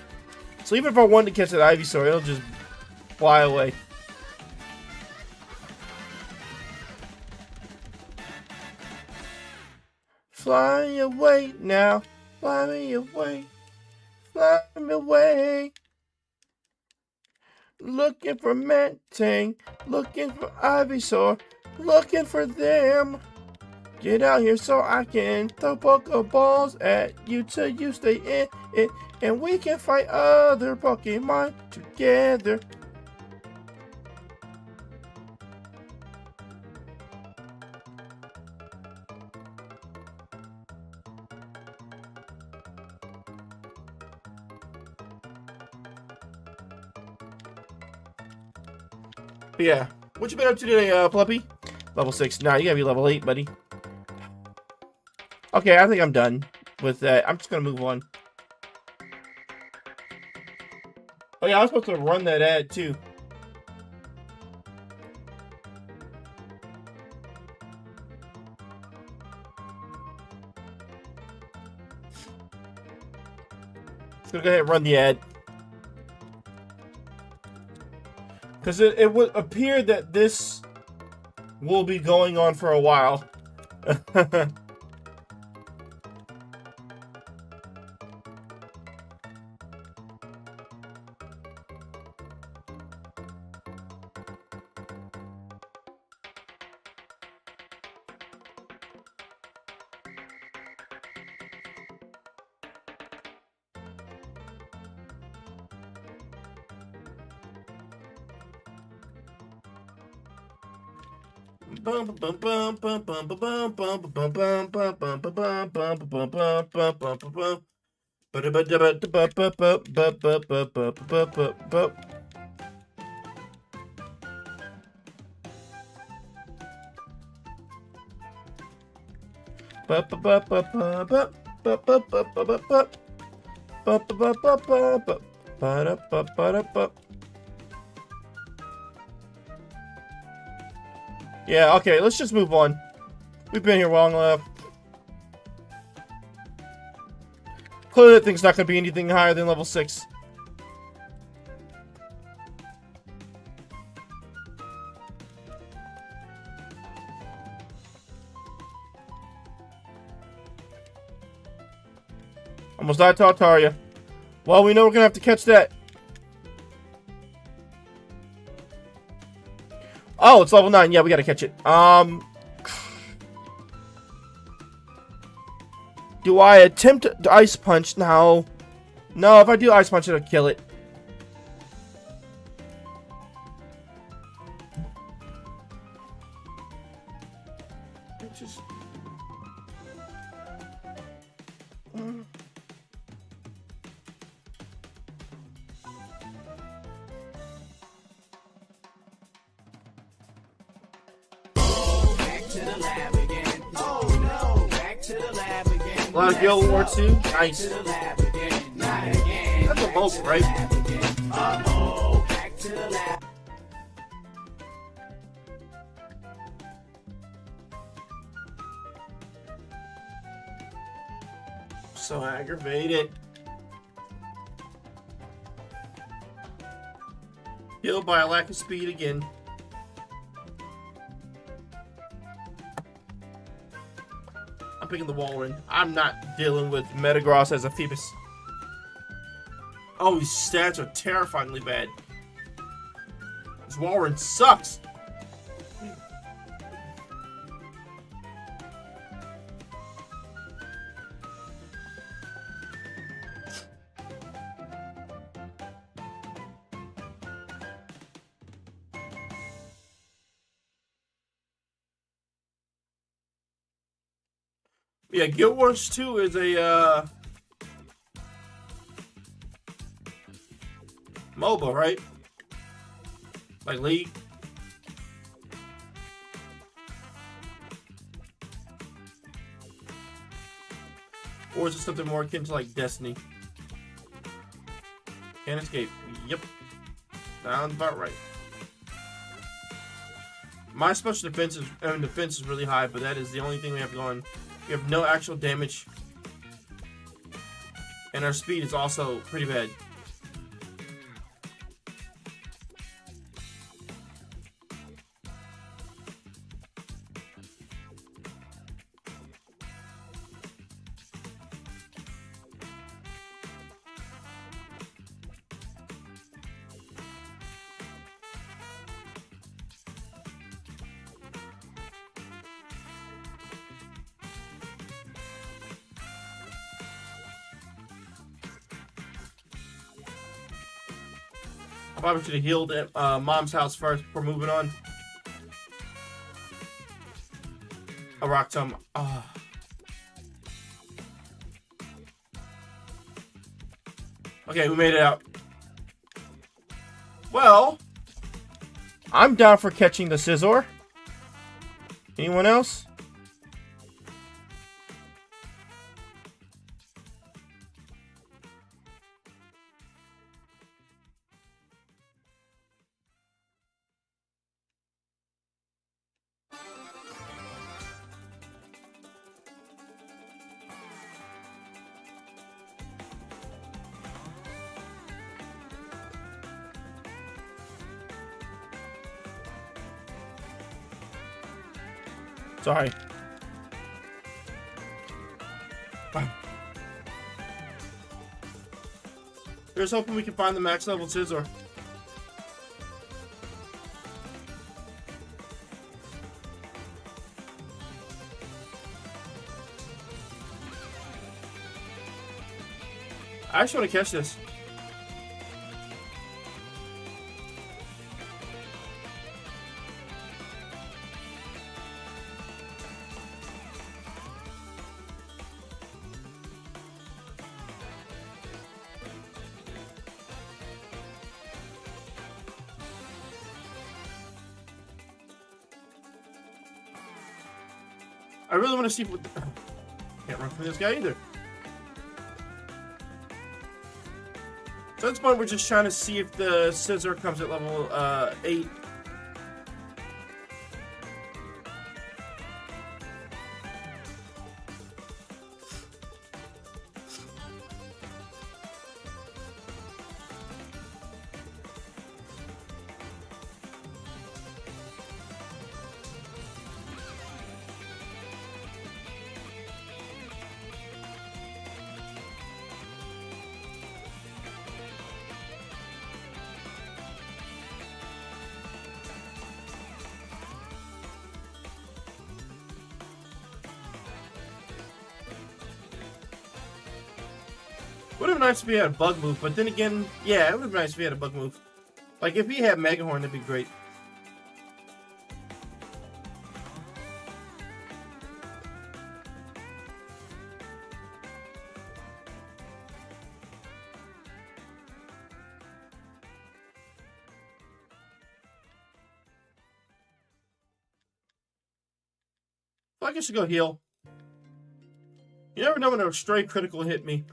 So even if I wanted to catch that Ivysaur, it'll just fly away. Fly away now. Fly me away. Fly me away. Looking for Mantang. Looking for Ivysaur. Looking for them. Get out here so I can throw Pokeballs at you till you stay in it. And we can fight other Pokemon together. But yeah, what you been up to today, Pluppy? Level 6. Nah, you gotta be level 8, buddy. Okay, I think I'm done with that. I'm just gonna move on. Oh yeah, I was supposed to run that ad too. Just gonna go ahead and run the ad. Because it would appear that this will be going on for a while. Yeah, okay, let's just move on. We've been here long enough. Clearly that thing's not going to be anything higher than level 6. Almost died to Altaria. Well, we know we're gonna have to catch that. Oh, it's level 9. Yeah, we gotta catch it. Do I attempt to Ice Punch now? No, if I do Ice Punch, it'll kill it. Just... Back to the lab again. Oh no, back to the lab again. A lot of Guild Wars too. Nice. To the lab again. Not again. That's a mobile, right? Uh-oh, back to the lab. So aggravated. Killed by a lack of speed again. I'm picking the Walrein. I'm not dealing with Metagross as a Phoebus. Oh, his stats are terrifyingly bad. This Walrein sucks. Yeah, Guild Wars 2 is a MOBA, right? Like League. Or is it something more akin to like Destiny? Can't escape. Yep. Sounds about right. My special defense is really high, but that is the only thing we have going. We have no actual damage. And our speed is also pretty bad. Probably should have healed at Mom's house first before moving on. A rock tomb. Okay, we made it out. Well, I'm down for catching the Scizor. Anyone else? Sorry. Here's hoping we can find the max level Scizor. I actually want to catch this. I really want to see what... Can't run from this guy either. So at this point, we're just trying to see if the Scizor comes at level 8. Would have been nice if he had a bug move, but then again, yeah, it would have been nice if he had a bug move. Like, if he had Mega Horn, that'd be great. Well, I guess I go heal. You never know when a stray critical hit me.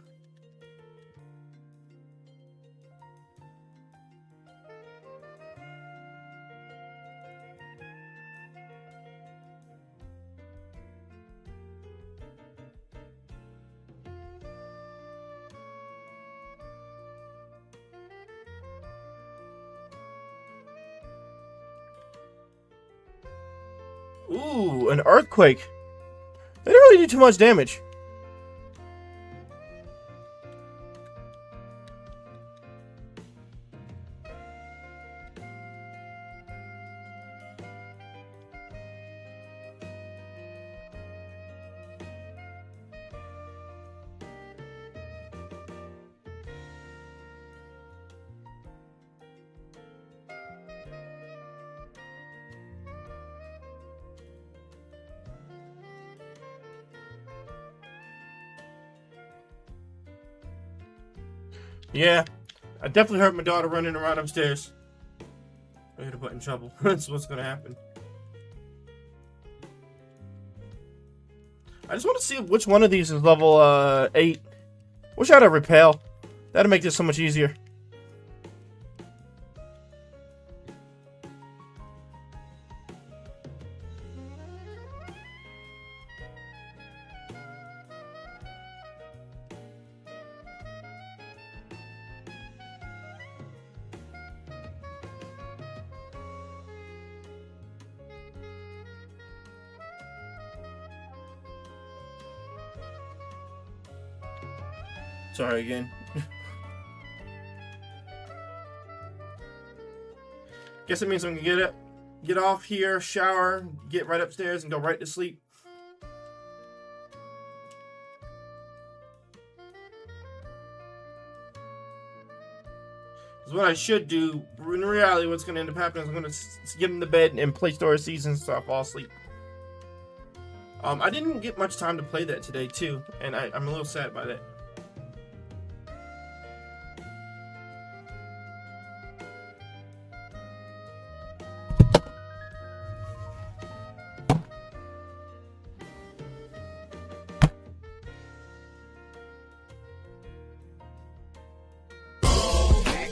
Ooh, an earthquake. They didn't really do too much damage. Yeah, I definitely heard my daughter running around upstairs. I hit a button trouble. That's what's gonna happen. I just want to see which one of these is level 8. Wish I had a repel. That'd make this so much easier. Sorry again. Guess it means I'm gonna get off here, shower, get right upstairs, and go right to sleep. Because what I should do, in reality, what's gonna end up happening is I'm gonna get in the bed and play Story Seasons so I fall asleep. I didn't get much time to play that today too, and I'm a little sad by that.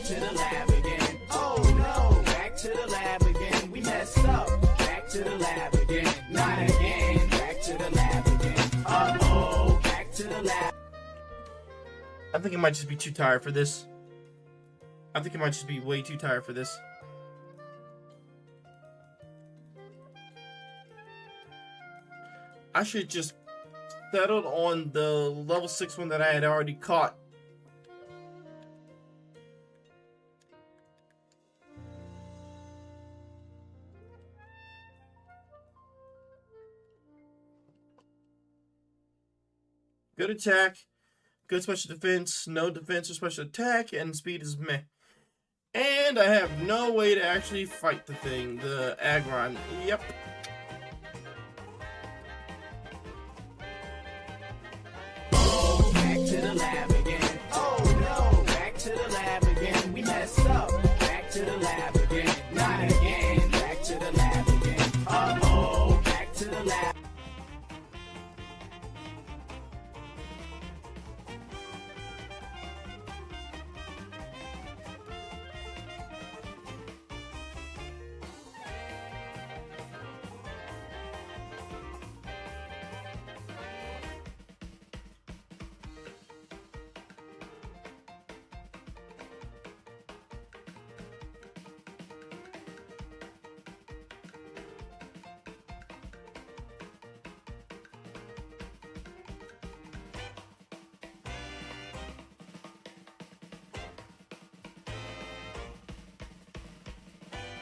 To the lab again. Oh no, back to the lab again. We messed up. Back to the lab again. Not again. Back to the lab again. Uh-oh, back to the lab. I think I might just be too tired for this. I think I might just be way too tired for this. I should just settled on the level 6 one that I had already caught. Good attack, good special defense, no defense or special attack, and speed is meh. And I have no way to actually fight the thing, the Aggron. Yep. Back to the lab again. Oh no, back to the lab again. We messed up. Back to the lab again. Not again. Back to the lab again. Uh-oh, back to the lab.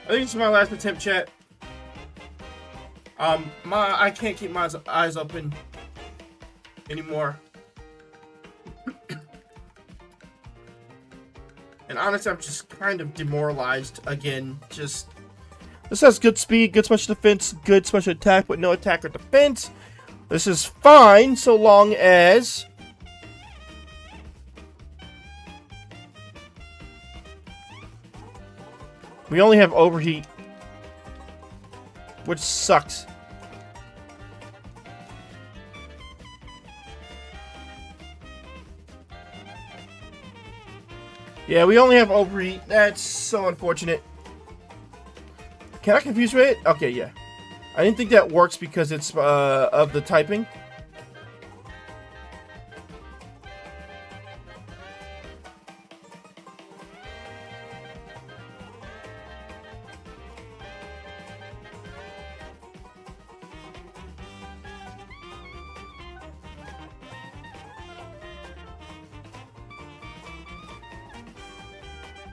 I think this is my last attempt, chat. I can't keep my eyes open anymore. honestly, I'm just kind of demoralized again. Just this has good speed, good special defense, good special attack, but no attack or defense. This is fine so long as we only have overheat, which sucks. Yeah, we only have overheat. That's so unfortunate. Can I confuse it? Okay, yeah. I didn't think that works because it's of the typing.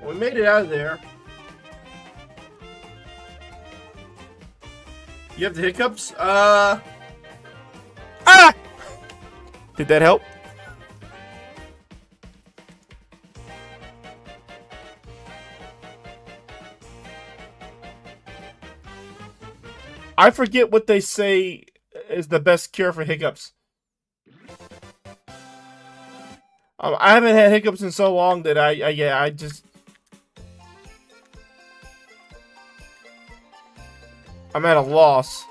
We made it out of there. You have the hiccups? Ah! Did that help? I forget what they say is the best cure for hiccups. I haven't had hiccups in so long that I just... I'm at a loss.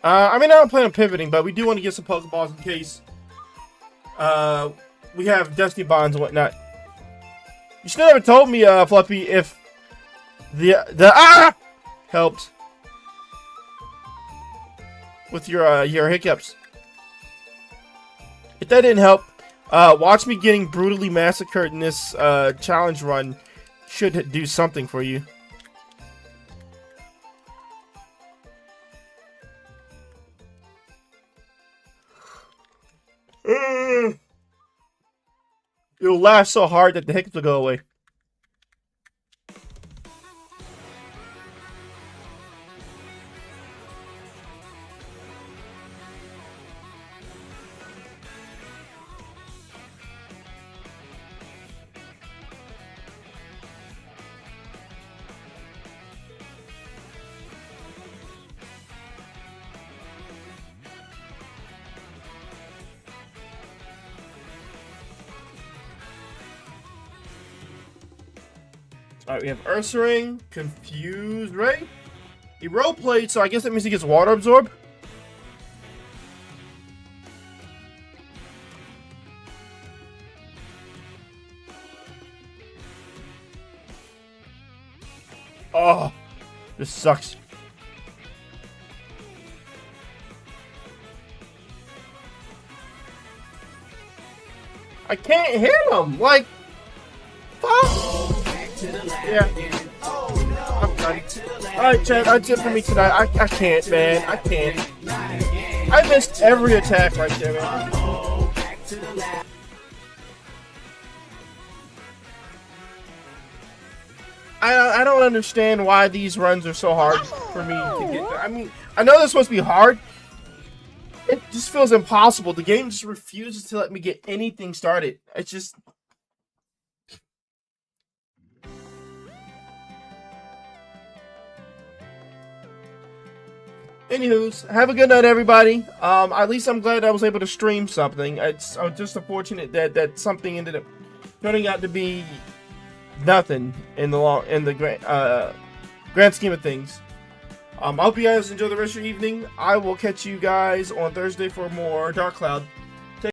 I mean, I don't plan on pivoting, but we do want to get some Pokeballs in case we have Destiny Bonds and whatnot. You should have told me, Fluffy, if the helped with your hiccups. If that didn't help, watch me getting brutally massacred in this challenge run should do something for you. It'll laugh so hard that the hiccups will go away. Alright, we have Ursaring, Confused Ray. He role-played, so I guess that means he gets Water Absorb. Oh, this sucks. I can't hit him, like, fuck. Yeah. I'm done. Alright, Chad, that's it for me tonight. I can't, man. I can't. I missed every attack right there, man. I don't understand why these runs are so hard for me to get there. I mean, I know they're supposed to be hard. It just feels impossible. The game just refuses to let me get anything started. It's just... Anywho's, have a good night, everybody. At least I'm glad I was able to stream something. I'm just unfortunate that something ended up turning out to be nothing in the grand scheme of things. I hope you guys enjoy the rest of your evening. I will catch you guys on Thursday for more Dark Cloud.